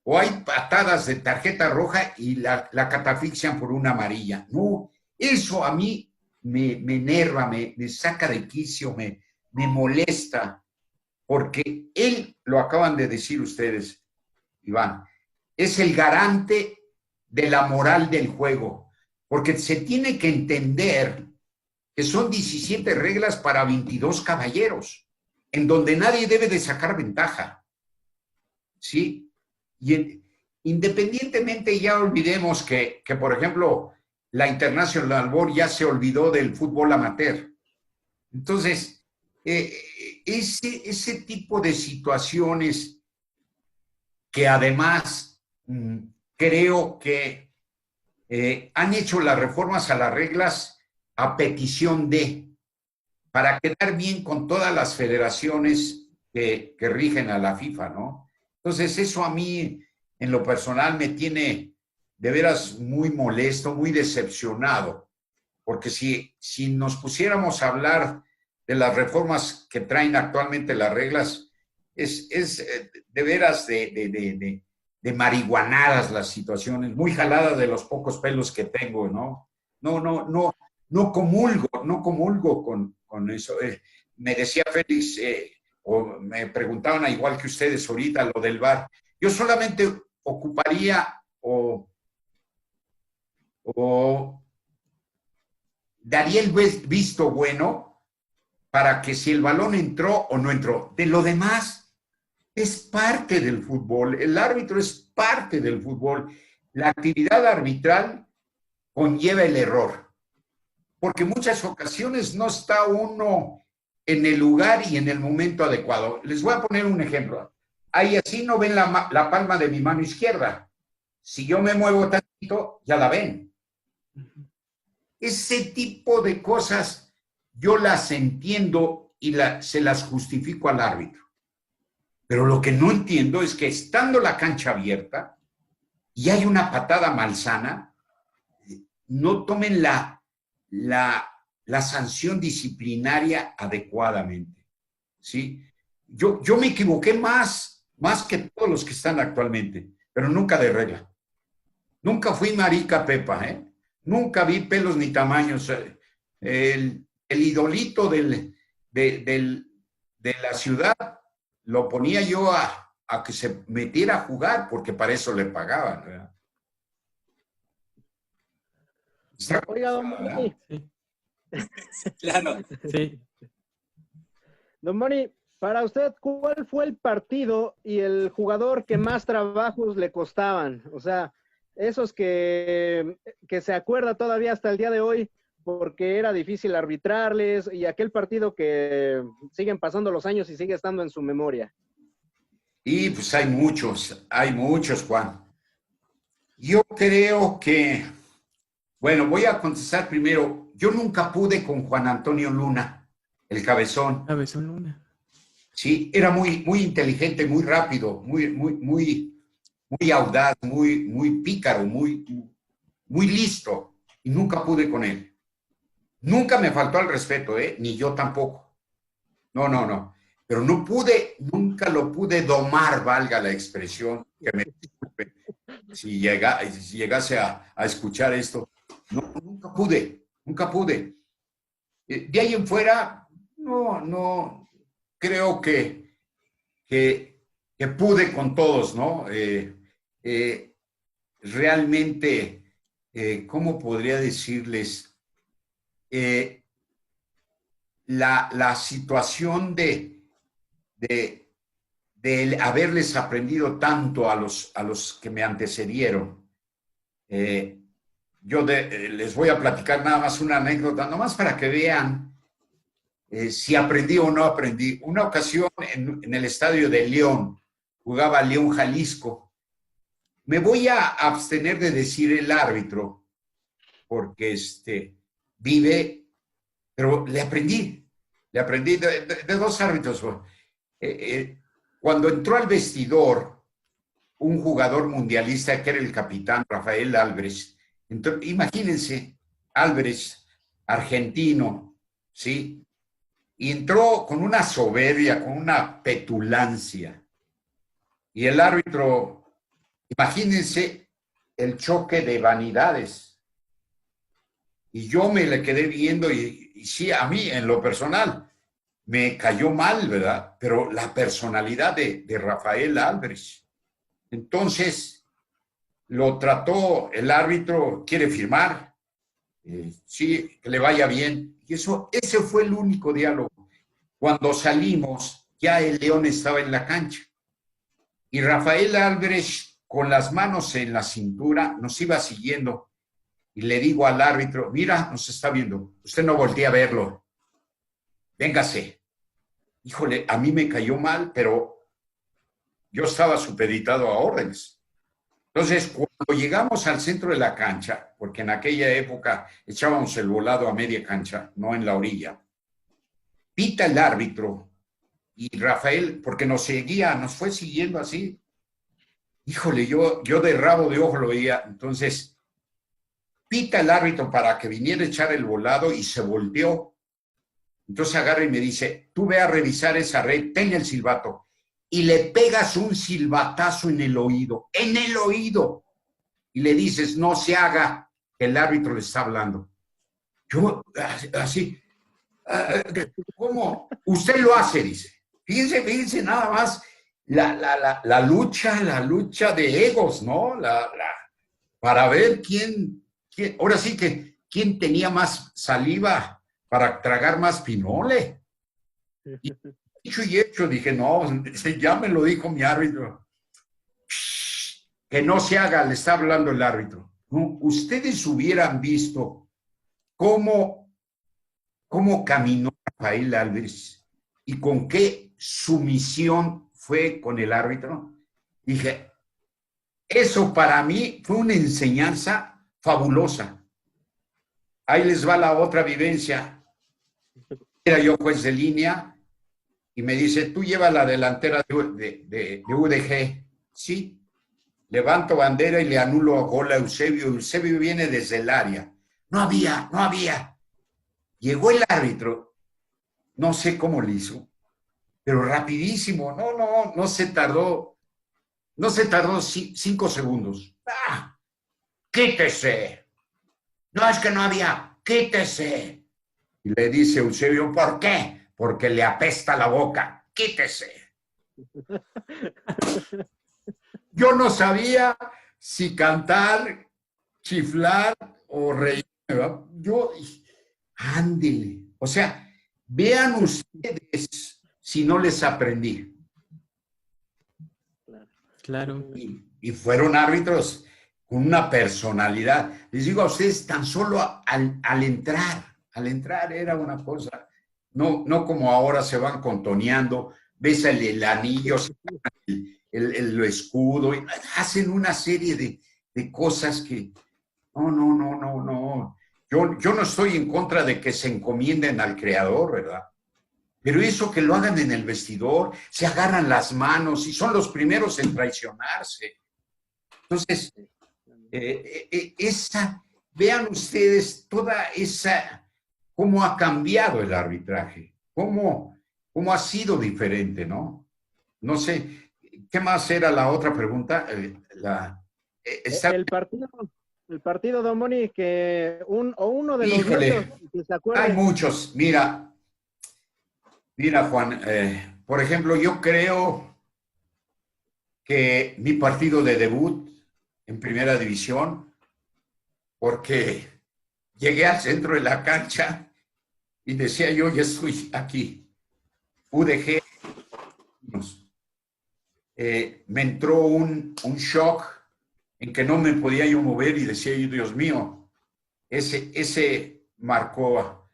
O hay patadas de tarjeta roja y la catafixian por una amarilla. No, eso a mí me enerva, me saca de quicio, me molesta, porque él, lo acaban de decir ustedes, Iván, es el garante de la moral del juego, porque se tiene que entender que son 17 reglas para 22 caballeros, en donde nadie debe de sacar ventaja, ¿sí? Y independientemente, ya olvidemos que, por ejemplo, la International Board ya se olvidó del fútbol amateur. Entonces, ese tipo de situaciones que además creo que han hecho las reformas a las reglas a petición para quedar bien con todas las federaciones que rigen a la FIFA, ¿no? Entonces, eso a mí, en lo personal, me tiene de veras muy molesto, muy decepcionado, porque si nos pusiéramos a hablar de las reformas que traen actualmente las reglas, es de veras de marihuanadas las situaciones, muy jaladas de los pocos pelos que tengo, ¿no? No comulgo con eso. Me decía Félix, o me preguntaban igual que ustedes ahorita lo del VAR. Yo solamente ocuparía o daría el visto bueno para que si el balón entró o no entró. De lo demás, es parte del fútbol. El árbitro es parte del fútbol. La actividad arbitral conlleva el error, porque en muchas ocasiones no está uno en el lugar y en el momento adecuado. Les voy a poner un ejemplo. Ahí así no ven la palma de mi mano izquierda. Si yo me muevo tantito, ya la ven. Ese tipo de cosas yo las entiendo y se las justifico al árbitro. Pero lo que no entiendo es que estando la cancha abierta y hay una patada malsana, no tomen la sanción disciplinaria adecuadamente, ¿sí? Yo me equivoqué más que todos los que están actualmente, pero nunca de regla. Nunca fui marica Pepa, ¿eh? Nunca vi pelos ni tamaños. El idolito de la ciudad lo ponía yo a que se metiera a jugar, porque para eso le pagaban, ¿verdad? Oiga, don Boni. Claro. Sí. Don Boni, para usted, ¿cuál fue el partido y el jugador que más trabajos le costaban? O sea, esos que se acuerda todavía hasta el día de hoy porque era difícil arbitrarles, y aquel partido que siguen pasando los años y sigue estando en su memoria. Y pues hay muchos, Juan. Yo creo que, bueno, voy a contestar primero. Yo nunca pude con Juan Antonio Luna, el cabezón. Cabezón Luna. Sí, era muy, muy inteligente, muy rápido, muy audaz, muy pícaro, muy listo. Y nunca pude con él. Nunca me faltó al respeto, ni yo tampoco. No. Pero no pude, nunca lo pude domar, valga la expresión, que me disculpe si llegase a escuchar esto. No, nunca pude. De ahí en fuera, no, creo que pude con todos, ¿no? Realmente, ¿cómo podría decirles? La situación de haberles aprendido tanto a los que me antecedieron. Yo les voy a platicar nada más una anécdota, nomás para que vean si aprendí o no aprendí. Una ocasión en el estadio de León, jugaba León Jalisco. Me voy a abstener de decir el árbitro, porque vive, pero le aprendí de dos árbitros. Cuando entró al vestidor un jugador mundialista que era el capitán Rafael Alvarez, imagínense, Alvarez, argentino, ¿sí? Y entró con una soberbia, con una petulancia. Y el árbitro, imagínense el choque de vanidades. Y yo me le quedé viendo y sí, a mí, en lo personal, me cayó mal, ¿verdad? Pero la personalidad de Rafael Alvarez. Entonces, lo trató el árbitro, quiere firmar, sí, que le vaya bien. Y ese fue el único diálogo. Cuando salimos, ya el León estaba en la cancha. Y Rafael Alvarez, con las manos en la cintura, nos iba siguiendo. Y le digo al árbitro, mira, nos está viendo, usted no voltea a verlo, véngase. Híjole, a mí me cayó mal, pero yo estaba supeditado a órdenes. Entonces, cuando llegamos al centro de la cancha, porque en aquella época echábamos el volado a media cancha, no en la orilla, pita el árbitro y Rafael, porque nos fue siguiendo así. Híjole, yo de rabo de ojo lo veía. Entonces, pita el árbitro para que viniera a echar el volado y se volteó. Entonces agarra y me dice, tú ve a revisar esa red, ten el silbato. Y le pegas un silbatazo en el oído. Y le dices, no se haga, que el árbitro le está hablando. Yo, así, ¿cómo? Usted lo hace, dice. Fíjense nada más la lucha de egos, ¿no? Para ver quién, ahora sí que quién tenía más saliva para tragar más pinole. Y dicho y hecho, dije, no, ya me lo dijo mi árbitro. Que no se haga, le está hablando el árbitro. No, ustedes hubieran visto cómo caminó Rafael Alvarez y con qué sumisión fue con el árbitro. Dije, eso para mí fue una enseñanza fabulosa. ahí les va la otra vivencia. Era yo juez de línea y me dice, tú lleva la delantera de UDG. Sí. Levanto bandera y le anulo a gol a Eusebio. Eusebio viene desde el área. No había. Llegó el árbitro, no sé cómo le hizo, pero rapidísimo. No se tardó 5 segundos. ¡Ah! ¡Quítese! No, es que no había. ¡Quítese! Y le dice Eusebio, ¿por qué? Porque le apesta la boca. ¡Quítese! Yo no sabía si cantar, chiflar o reír. Yo, ándele. O sea, vean ustedes si no les aprendí. Claro. Y fueron árbitros con una personalidad. Les digo a ustedes, tan solo al entrar era una cosa, no como ahora se van contoneando, ves el anillo, el escudo, y hacen una serie de cosas que, no. Yo no estoy en contra de que se encomienden al creador, ¿verdad? Pero eso que lo hagan en el vestidor, se agarran las manos y son los primeros en traicionarse. Entonces, vean ustedes toda esa, cómo ha cambiado el arbitraje, cómo ha sido diferente, ¿no? No sé, ¿qué más era la otra pregunta? El partido, Don Boni, que uno de los Híjole, muchos que se acuerde. hay muchos. Mira, Juan, por ejemplo, yo creo que mi partido de debut en Primera División, porque llegué al centro de la cancha y decía yo, ya estoy aquí. UDG, me entró un shock en que no me podía yo mover y decía yo, Dios mío, ese marcó.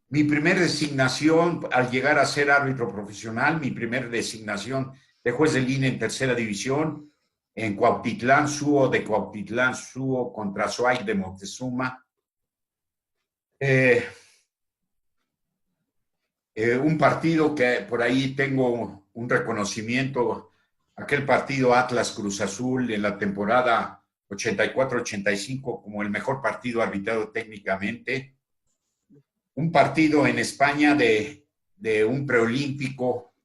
Mi primera designación al llegar a ser árbitro profesional, mi primera designación de juez de línea en Tercera División, en Cuautitlán Suo contra Suárez de Moctezuma. Un partido que por ahí tengo un reconocimiento, aquel partido Atlas Cruz Azul en la temporada 84-85 como el mejor partido arbitrado técnicamente. Un partido en España de un preolímpico,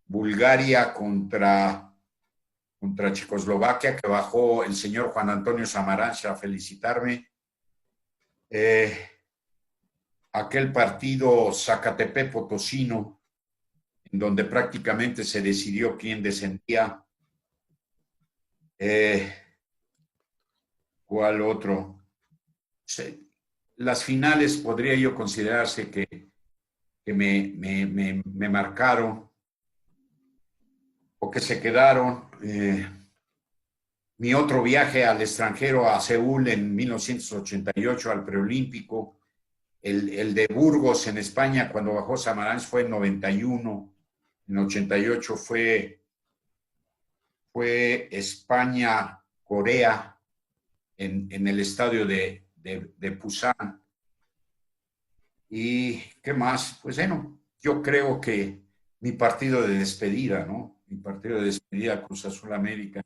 Bulgaria contra Checoslovaquia, que bajó el señor Juan Antonio Samaranch a felicitarme. Aquel partido Zacatepec-Potosino, en donde prácticamente se decidió quién descendía. ¿Cuál otro? Sí. Las finales podría yo considerarse que me marcaron o que se quedaron. Mi otro viaje al extranjero, a Seúl en 1988, al preolímpico. El de Burgos en España, cuando bajó Samaranch, fue en 91. En 88 fue España-Corea en el estadio de Pusan. ¿Y qué más? Pues bueno, yo creo que mi partido de despedida, ¿no? Mi partido de despedida Cruz Azul América.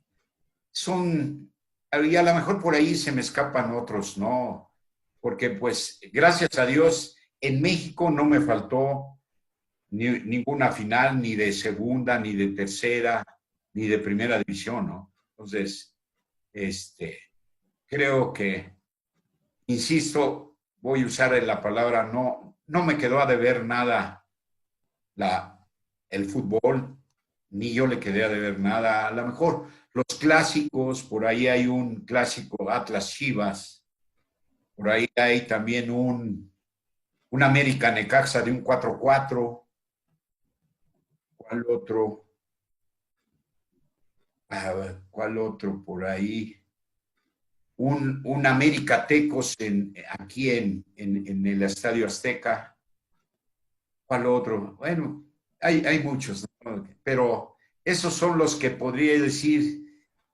Y a lo mejor por ahí se me escapan otros, ¿no? Porque pues, gracias a Dios, en México no me faltó ninguna final, ni de segunda, ni de tercera, ni de Primera División, ¿no? Entonces, creo que, insisto, voy a usar la palabra, no me quedó a deber nada el fútbol, ni yo le quedé a deber nada. A lo mejor los clásicos, por ahí hay un clásico Atlas Chivas, por ahí hay también un América Necaxa de un 4-4. ¿Cuál otro? ¿Cuál otro por ahí? Un América Tecos aquí en el Estadio Azteca. ¿Cuál otro? Bueno, hay muchos, ¿no? Pero esos son los que podría decir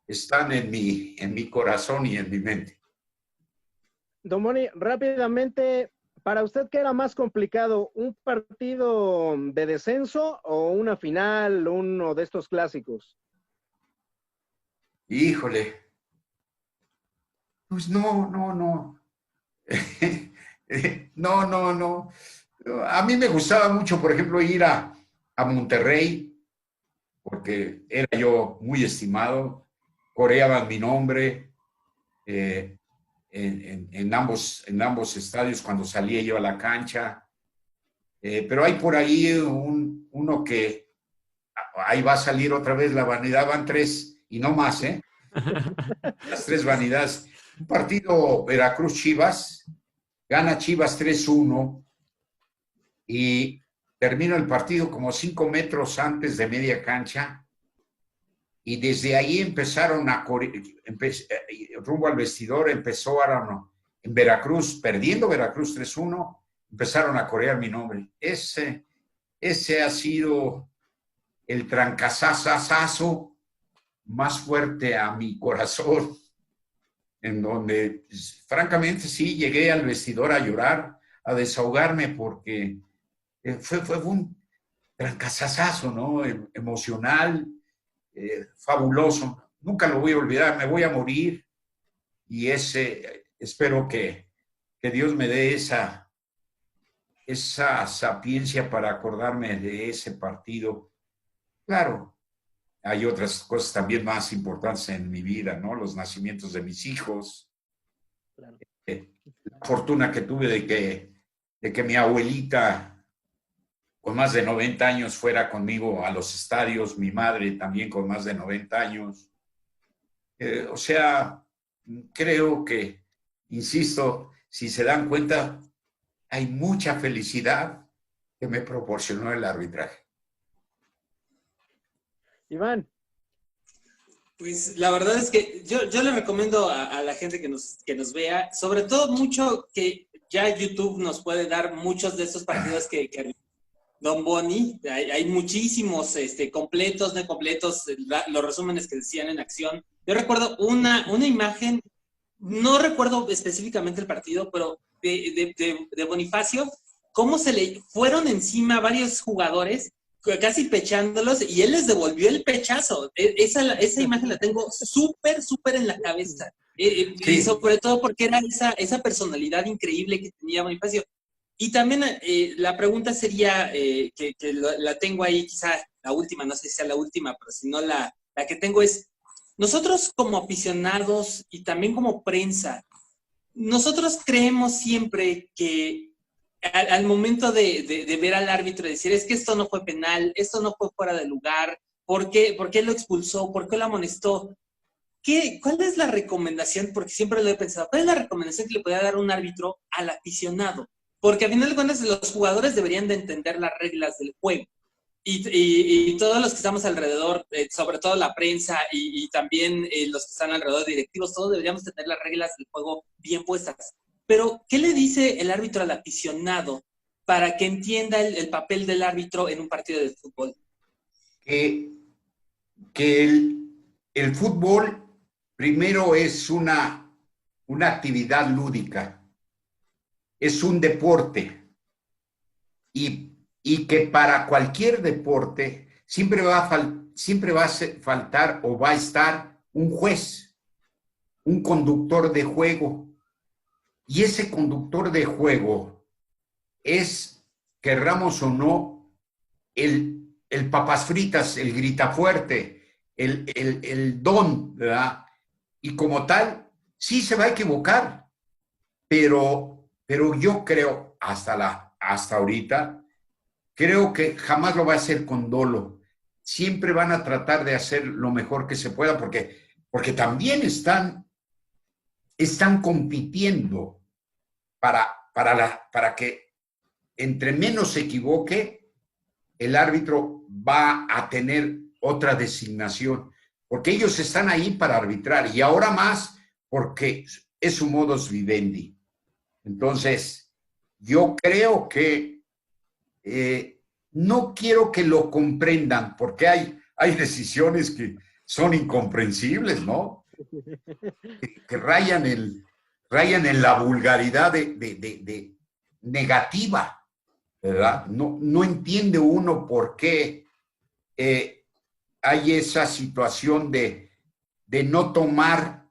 están en mi corazón y en mi mente. Don Boni, rápidamente, ¿para usted qué era más complicado? ¿Un partido de descenso o una final, uno de estos clásicos? Híjole, pues no. No. A mí me gustaba mucho, por ejemplo, ir a Monterrey, porque era yo muy estimado, coreaban mi nombre en ambos estadios cuando salía yo a la cancha. Pero hay por ahí uno que ahí va a salir otra vez la vanidad, van tres y no más, ¿eh? Las tres vanidades. Un partido Veracruz-Chivas, gana Chivas 3-1 y termina el partido como 5 metros antes de media cancha y desde ahí empezaron rumbo al vestidor, en Veracruz, perdiendo Veracruz 3-1, empezaron a corear mi nombre. Ese ha sido el trancazazazo más fuerte a mi corazón, en donde, pues, francamente, sí, llegué al vestidor a llorar, a desahogarme, porque fue un trancazazazo, ¿no? Emocional, fabuloso. Nunca lo voy a olvidar, me voy a morir y espero que Dios me dé esa sapiencia para acordarme de ese partido. Claro, hay otras cosas también más importantes en mi vida, ¿no? Los nacimientos de mis hijos, Claro. La fortuna que tuve de que mi abuelita, con más de 90 años, fuera conmigo a los estadios, mi madre también con más de 90 años. O sea, creo que, insisto, si se dan cuenta, hay mucha felicidad que me proporcionó el arbitraje. Iván. Pues la verdad es que yo le recomiendo a la gente que nos vea, sobre todo mucho que ya YouTube nos puede dar muchos de estos partidos que Don Boni, hay muchísimos completos, no completos, los resúmenes que decían en acción. Yo recuerdo una imagen, no recuerdo específicamente el partido, pero de Bonifacio, cómo se le fueron encima varios jugadores, casi pechándolos, y él les devolvió el pechazo. Esa imagen la tengo súper en la cabeza. Sí. Y sobre todo porque era esa personalidad increíble que tenía Bonifacio. Y también la pregunta sería, que la tengo ahí, quizá la última, no sé si sea la última, pero si no la que tengo es, nosotros como aficionados y también como prensa, nosotros creemos siempre que al momento de ver al árbitro y decir, es que esto no fue penal, esto no fue fuera de lugar, ¿por qué lo expulsó? ¿Por qué lo amonestó? ¿Cuál es la recomendación? Porque siempre lo he pensado, ¿cuál es la recomendación que le podría dar un árbitro al aficionado? Porque a final de cuentas los jugadores deberían de entender las reglas del juego. Y todos los que estamos alrededor, sobre todo la prensa y también los que están alrededor de directivos, todos deberíamos tener las reglas del juego bien puestas. Pero, ¿qué le dice el árbitro al aficionado para que entienda el papel del árbitro en un partido de fútbol? Que el fútbol primero es una actividad lúdica, es un deporte y que para cualquier deporte siempre va a faltar o va a estar un juez, un conductor de juego. Y ese conductor de juego es, querramos o no, el papas fritas, el gritafuerte, el don, ¿verdad? Y como tal, sí se va a equivocar, pero yo creo, hasta ahorita, creo que jamás lo va a hacer con dolo. Siempre van a tratar de hacer lo mejor que se pueda, porque también están compitiendo para que entre menos se equivoque, el árbitro va a tener otra designación, porque ellos están ahí para arbitrar y ahora más porque es su modus vivendi. Entonces, yo creo que no quiero que lo comprendan, porque hay decisiones que son incomprensibles, ¿no? Que rayan en la vulgaridad de negativa, ¿verdad? No entiende uno por qué hay esa situación de no tomar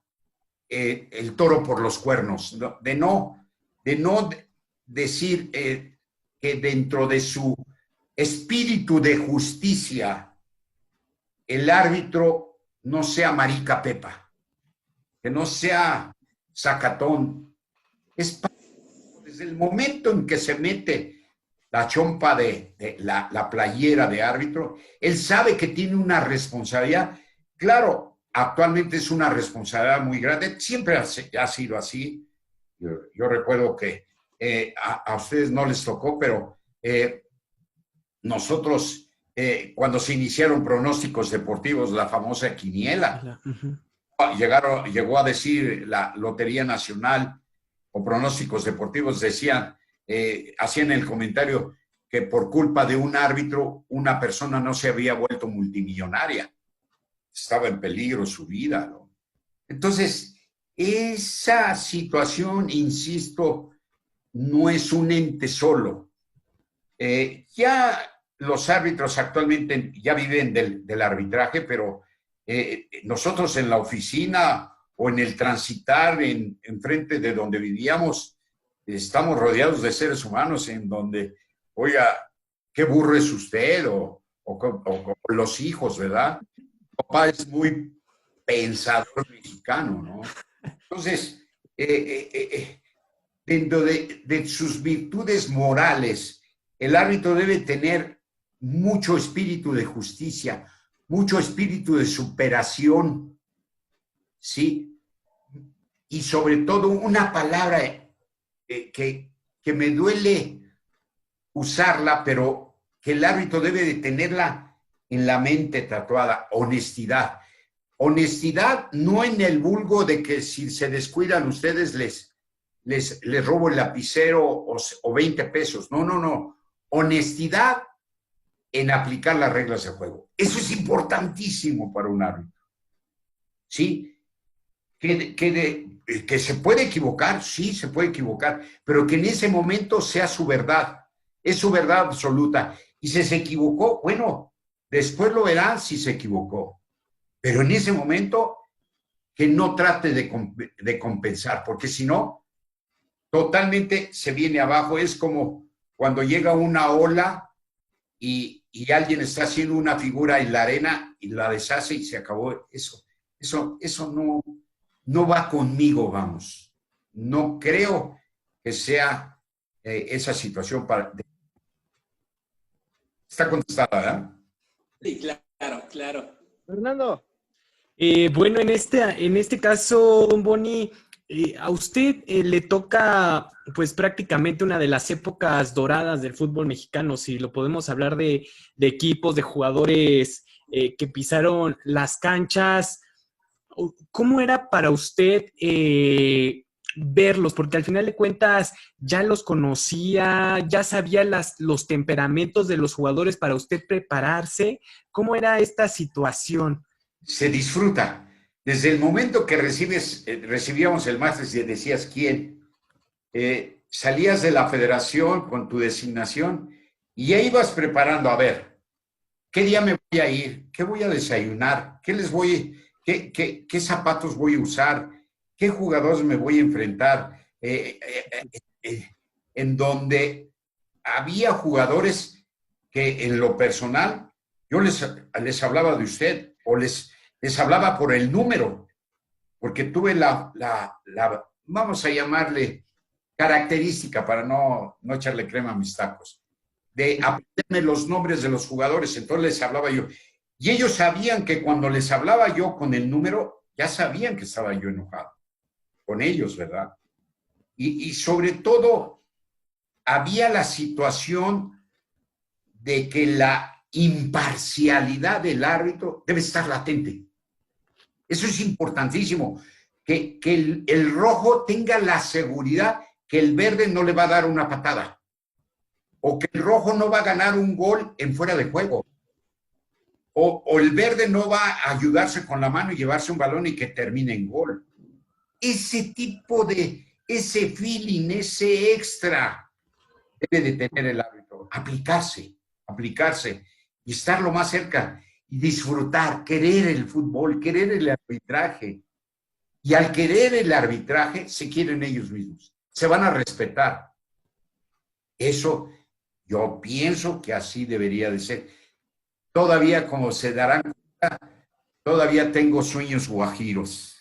el toro por los cuernos, de no decir que dentro de su espíritu de justicia el árbitro no sea marica Pepa, que no sea sacatón. Desde el momento en que se mete la chompa de la playera de árbitro, él sabe que tiene una responsabilidad. Claro, actualmente es una responsabilidad muy grande, siempre ha sido así. Yo recuerdo que a ustedes no les tocó, pero nosotros, cuando se iniciaron pronósticos deportivos, la famosa quiniela, llegó a decir la Lotería Nacional o pronósticos deportivos, hacían el comentario que por culpa de un árbitro, una persona no se había vuelto multimillonaria. Estaba en peligro su vida, ¿no? Entonces, esa situación, insisto, no es un ente solo. Ya los árbitros actualmente ya viven del arbitraje, pero nosotros en la oficina o en el transitar en frente de donde vivíamos, estamos rodeados de seres humanos en donde, oiga, qué burro es usted, o los hijos, ¿verdad? Papá es muy pensador mexicano, ¿no? Entonces, dentro de sus virtudes morales, el árbitro debe tener mucho espíritu de justicia, mucho espíritu de superación, ¿sí? Y sobre todo una palabra que me duele usarla, pero que el árbitro debe de tenerla en la mente tatuada: honestidad. Honestidad no en el vulgo de que si se descuidan ustedes les robo el lapicero o 20 pesos. No. Honestidad en aplicar las reglas de juego. Eso es importantísimo para un árbitro. ¿Sí? Que se puede equivocar, sí, se puede equivocar, pero que en ese momento sea su verdad, es su verdad absoluta. Y si se equivocó, bueno, después lo verán si se equivocó, pero en ese momento que no trate de compensar, porque si no, totalmente se viene abajo. Es como cuando llega una ola y alguien está haciendo una figura en la arena y la deshace y se acabó. Eso no va conmigo, vamos. No creo que sea esa situación Está contestada, ¿verdad? Sí, claro. Fernando. Bueno, en este caso, don Boni, a usted le toca pues prácticamente una de las épocas doradas del fútbol mexicano, si lo podemos hablar de equipos, de jugadores que pisaron las canchas. ¿Cómo era para usted verlos? Porque al final de cuentas ya los conocía, ya sabía los temperamentos de los jugadores para usted prepararse. ¿Cómo era esta situación? Se disfruta. Desde el momento que recibíamos el máster y decías quién, salías de la federación con tu designación y ya ibas preparando, a ver, ¿qué día me voy a ir? ¿Qué voy a desayunar? ¿Qué zapatos voy a usar? ¿Qué jugadores me voy a enfrentar? En donde había jugadores que en lo personal yo les hablaba de usted o les hablaba por el número, porque tuve la vamos a llamarle característica, para no echarle crema a mis tacos, de aprenderme los nombres de los jugadores. Entonces les hablaba yo. Y ellos sabían que cuando les hablaba yo con el número, ya sabían que estaba yo enojado con ellos, ¿verdad? Y sobre todo, había la situación de que la imparcialidad del árbitro debe estar latente. Eso es importantísimo, que el rojo tenga la seguridad que el verde no le va a dar una patada o que el rojo no va a ganar un gol en fuera de juego. O el verde no va a ayudarse con la mano y llevarse un balón y que termine en gol. Ese tipo ese feeling, ese extra debe de tener el árbitro. Aplicarse y estar lo más cerca y disfrutar, querer el fútbol, querer el arbitraje. Y al querer el arbitraje, se quieren ellos mismos. Se van a respetar. Eso yo pienso que así debería de ser. Todavía, como se darán cuenta, todavía tengo sueños guajiros.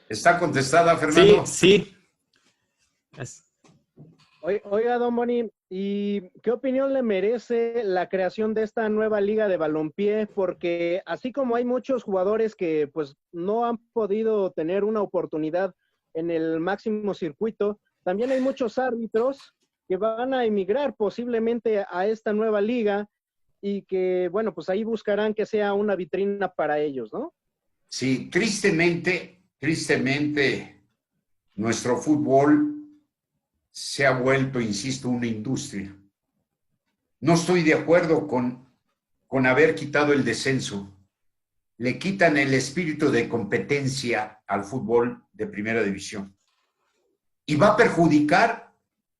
¿Está contestada, Fernando? Sí, sí. Oiga, don Boni, ¿y qué opinión le merece la creación de esta nueva liga de balompié? Porque así como hay muchos jugadores que pues no han podido tener una oportunidad en el máximo circuito, también hay muchos árbitros que van a emigrar posiblemente a esta nueva liga y que, bueno, pues ahí buscarán que sea una vitrina para ellos, ¿no? Sí, tristemente, nuestro fútbol se ha vuelto, insisto, una industria. No estoy de acuerdo con haber quitado el descenso. Le quitan el espíritu de competencia al fútbol de primera división. Y va a perjudicar,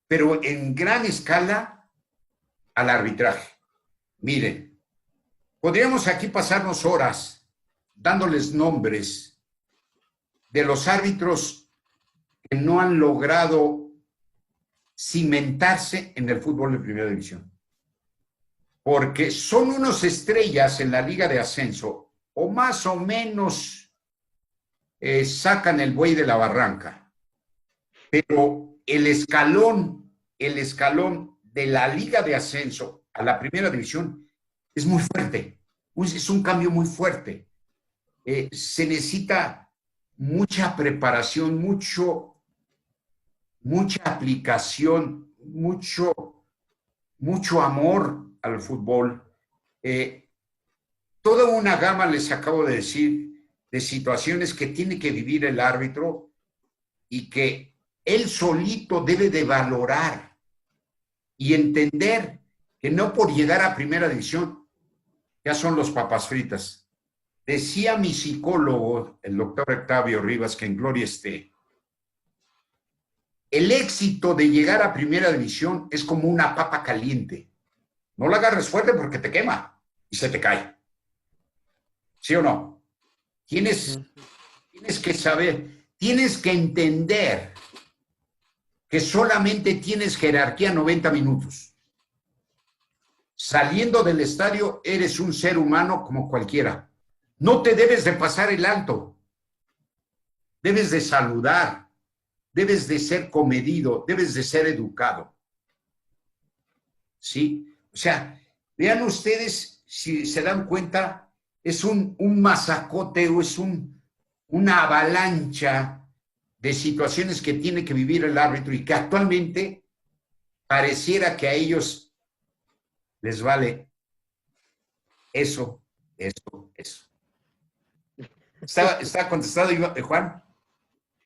pero en gran escala, al arbitraje. Miren, podríamos aquí pasarnos horas dándoles nombres de los árbitros que no han logrado cimentarse en el fútbol de primera división. Porque son unos estrellas en la liga de ascenso, o más o menos sacan el buey de la barranca. Pero el escalón de la liga de ascenso a la primera división es muy fuerte. Es un cambio muy fuerte. Se necesita mucha preparación, mucha aplicación, mucho amor al fútbol. Toda una gama, les acabo de decir, de situaciones que tiene que vivir el árbitro y que él solito debe de valorar y entender que no por llegar a primera división ya son los papas fritas. Decía mi psicólogo, el doctor Octavio Rivas, que en gloria esté, el éxito de llegar a primera división es como una papa caliente. No la agarres fuerte porque te quema y se te cae. ¿Sí o no? Tienes que saber, tienes que entender que solamente tienes jerarquía 90 minutos. Saliendo del estadio, eres un ser humano como cualquiera. No te debes de pasar el alto. Debes de saludar. Debes de ser comedido. Debes de ser educado. ¿Sí? O sea, vean ustedes, si se dan cuenta, es un masacote o es una avalancha de situaciones que tiene que vivir el árbitro y que actualmente pareciera que a ellos les vale eso. ¿Está contestado, Juan?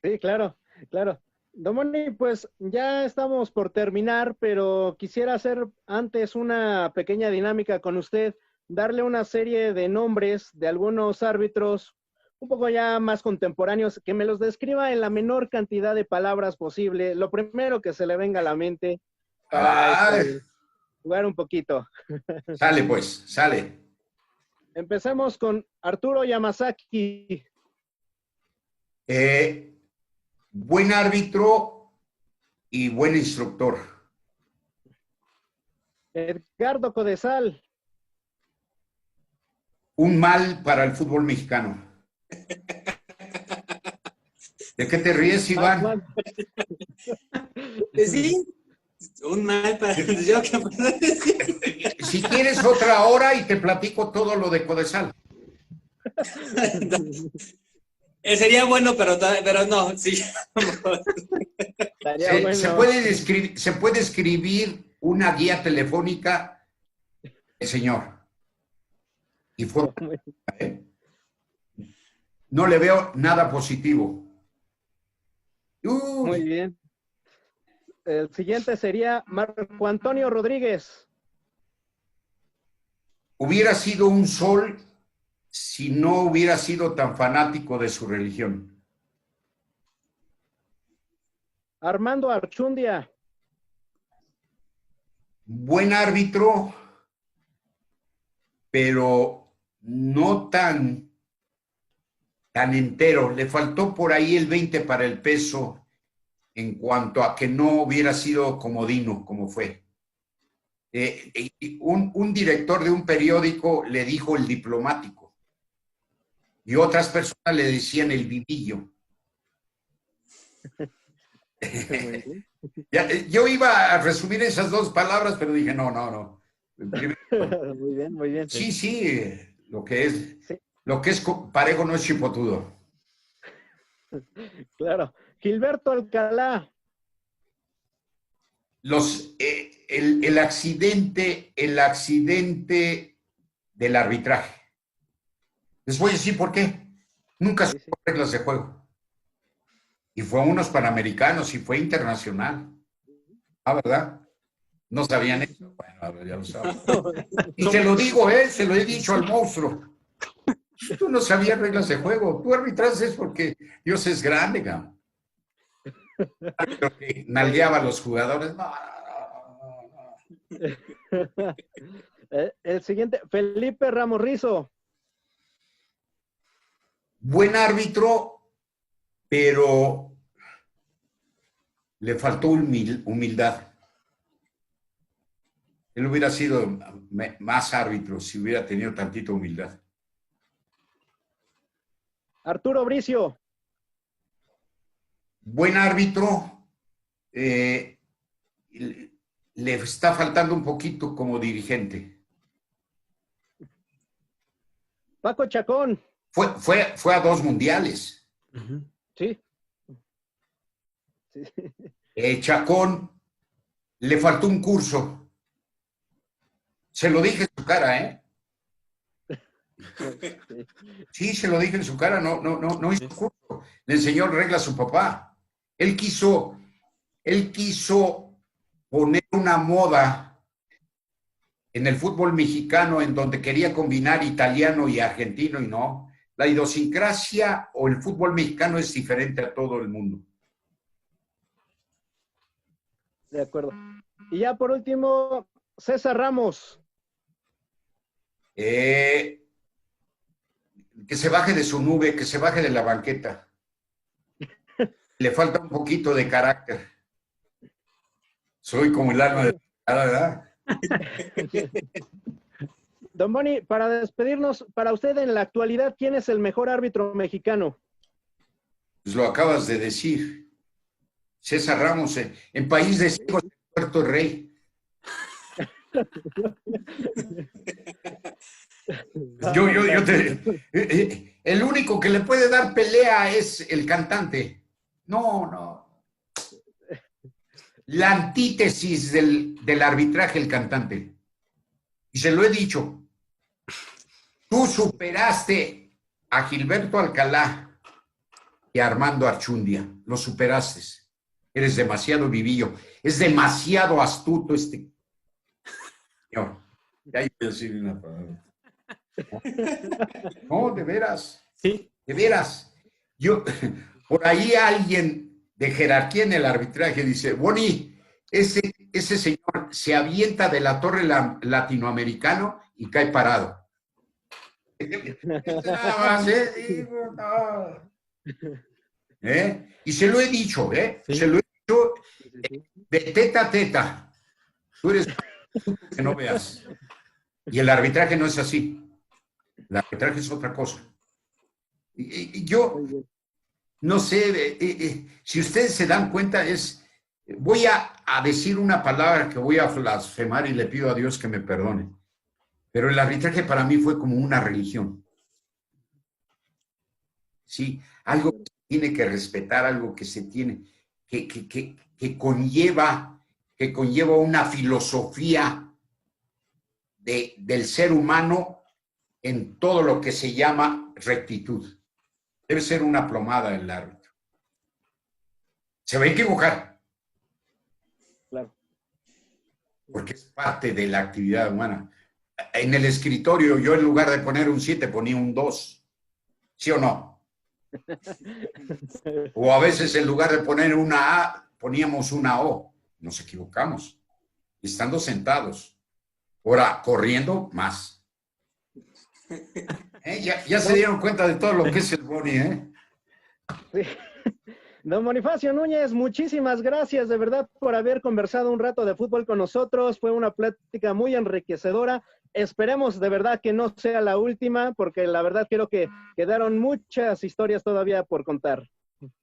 Sí, claro. Don Boni, pues ya estamos por terminar, pero quisiera hacer antes una pequeña dinámica con usted, darle una serie de nombres de algunos árbitros un poco ya más contemporáneos, que me los describa en la menor cantidad de palabras posible, lo primero que se le venga a la mente para jugar un poquito. Sale pues, sale. Empecemos con Arturo Yamazaki. Buen árbitro y buen instructor. Edgardo Codesal. Un mal para el fútbol mexicano. ¿De qué te ríes, Iván? Sí, un mal para yo que puedo decir. Si quieres otra hora y te platico todo lo de Codesal. Sería bueno, pero no, sí. Bueno. Se puede escribir una guía telefónica, señor. Y fue, no le veo nada positivo. Muy bien. El siguiente sería Marco Antonio Rodríguez. hubiera sido un sol si no hubiera sido tan fanático de su religión. Armando Archundia. Buen árbitro, pero no tan entero. Le faltó por ahí el 20 para el peso en cuanto a que no hubiera sido comodino como fue. Un director de un periódico le dijo el diplomático y otras personas le decían el vivillo. Yo iba a resumir esas dos palabras, pero dije, no. Muy bien, muy bien. Sí, lo que es parejo no es chipotudo. Claro. Gilberto Alcalá. El accidente del arbitraje. Les voy a decir por qué. Nunca se hubo reglas de juego. Y fue a unos panamericanos y fue internacional. Ah, ¿verdad? No sabían eso. Bueno, ya lo saben. Y se lo digo, se lo he dicho al monstruo. Tú no sabías reglas de juego. Tú arbitras es porque Dios es grande, cabrón. Pero que nalgueaba a los jugadores. No. El siguiente, Felipe Ramos Rizo. Buen árbitro, pero le faltó humildad. Él hubiera sido más árbitro si hubiera tenido tantita humildad. Arturo Bricio. Buen árbitro, le está faltando un poquito como dirigente. Paco Chacón. Fue a 2 mundiales. Sí. Chacón, le faltó un curso. Se lo dije en su cara, ¿eh? Sí, se lo dije en su cara, no hizo curso. Le enseñó reglas a su papá. Él quiso poner una moda en el fútbol mexicano en donde quería combinar italiano y argentino y no. La idiosincrasia o el fútbol mexicano es diferente a todo el mundo. De acuerdo. Y ya por último, César Ramos. Que se baje de su nube, que se baje de la banqueta. Le falta un poquito de carácter. Soy como el alma de la ¿verdad? Don Boni, para despedirnos, para usted en la actualidad, ¿quién es el mejor árbitro mexicano? Pues lo acabas de decir. César Ramos, en País de Ciegos, Puerto Rey. El único que le puede dar pelea es el cantante. No. La antítesis del arbitraje, el cantante. Y se lo he dicho. Tú superaste a Gilberto Alcalá y a Armando Archundia. Lo superaste. Eres demasiado vivillo. Es demasiado astuto este. Señor, ya iba a decir una palabra. No, de veras. Sí. De veras. Por ahí alguien de jerarquía en el arbitraje dice, Boni, ese señor se avienta de la torre latinoamericano y cae parado. Nada más, Y se lo he dicho, Sí. Se lo he dicho de teta a teta. Tú eres que no veas. Y el arbitraje no es así. El arbitraje es otra cosa. Y yo no sé, si ustedes se dan cuenta, voy a decir una palabra que voy a blasfemar y le pido a Dios que me perdone. Pero el arbitraje para mí fue como una religión. Sí, algo que se tiene que respetar, algo que se tiene, que conlleva una filosofía del ser humano en todo lo que se llama rectitud. Debe ser una plomada el árbitro. Se va a equivocar. Claro. Porque es parte de la actividad humana. en el escritorio, yo en lugar de poner un 7 ponía un 2. ¿Sí o no? O a veces en lugar de poner una A, poníamos una O. Nos equivocamos. Estando sentados. Ahora, corriendo, más. Ya se dieron cuenta de todo lo que es el Boni, ¿eh? Sí. Don Bonifacio Núñez, muchísimas gracias de verdad por haber conversado un rato de fútbol con nosotros. Fue una plática muy enriquecedora. Esperemos de verdad que no sea la última, porque la verdad creo que quedaron muchas historias todavía por contar.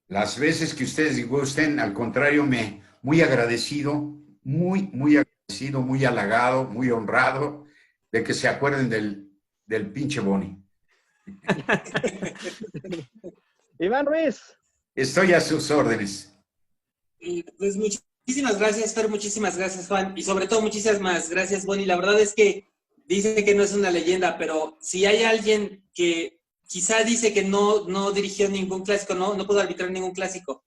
Las veces que ustedes gusten, al contrario, muy agradecido, muy agradecido, muy halagado, muy honrado de que se acuerden del pinche Boni. Iván Ruiz. Estoy a sus órdenes. Pues muchísimas gracias, Fer, muchísimas gracias, Juan, y sobre todo muchísimas gracias, Boni. La verdad es que dice que no es una leyenda, pero si hay alguien que quizá dice que no dirigió ningún clásico, no pudo arbitrar ningún clásico,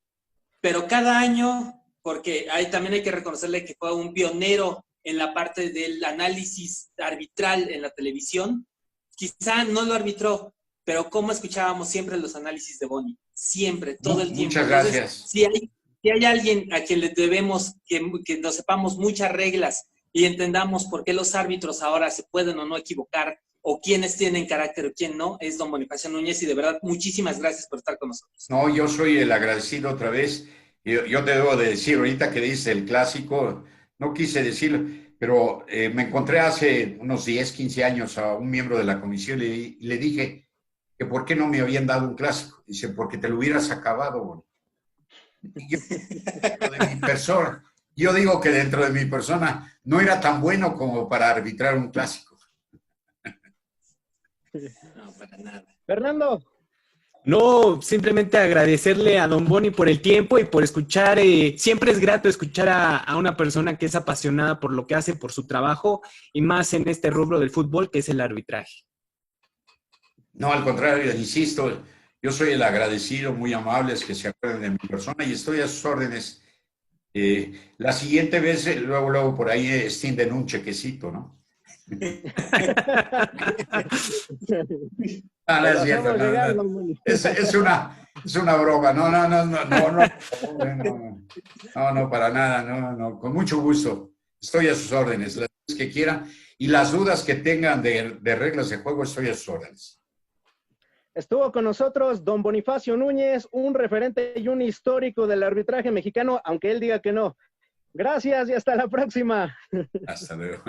pero cada año, porque también hay que reconocerle que fue un pionero en la parte del análisis arbitral en la televisión, quizá no lo arbitró, pero cómo escuchábamos siempre los análisis de Boni, siempre, todo el tiempo. Muchas gracias. Entonces, si hay alguien a quien le debemos que nos sepamos muchas reglas y entendamos por qué los árbitros ahora se pueden o no equivocar, o quiénes tienen carácter o quién no, es don Bonifacio Núñez, y de verdad, muchísimas gracias por estar con nosotros. No, yo soy el agradecido otra vez. Yo te debo de decir, ahorita que dice el clásico, no quise decirlo, pero me encontré hace unos 10, 15 años a un miembro de la comisión y le dije que por qué no me habían dado un clásico. Dice, porque te lo hubieras acabado, Boni. Yo digo que dentro de mi persona no era tan bueno como para arbitrar un clásico. No, para nada. Fernando. No, simplemente agradecerle a don Boni por el tiempo y por escuchar. Siempre es grato escuchar a una persona que es apasionada por lo que hace, por su trabajo, y más en este rubro del fútbol, que es el arbitraje. No, al contrario, insisto, yo soy el agradecido, muy amable, es que se acuerden de mi persona y estoy a sus órdenes. La siguiente vez, luego por ahí extienden un chequecito, ¿no? No es cierto, es una broma, no, para nada, no, con mucho gusto, estoy a sus órdenes, las veces que quieran, y las dudas que tengan de reglas de juego, estoy a sus órdenes. Estuvo con nosotros don Bonifacio Núñez, un referente y un histórico del arbitraje mexicano, aunque él diga que no. Gracias y hasta la próxima. Hasta luego.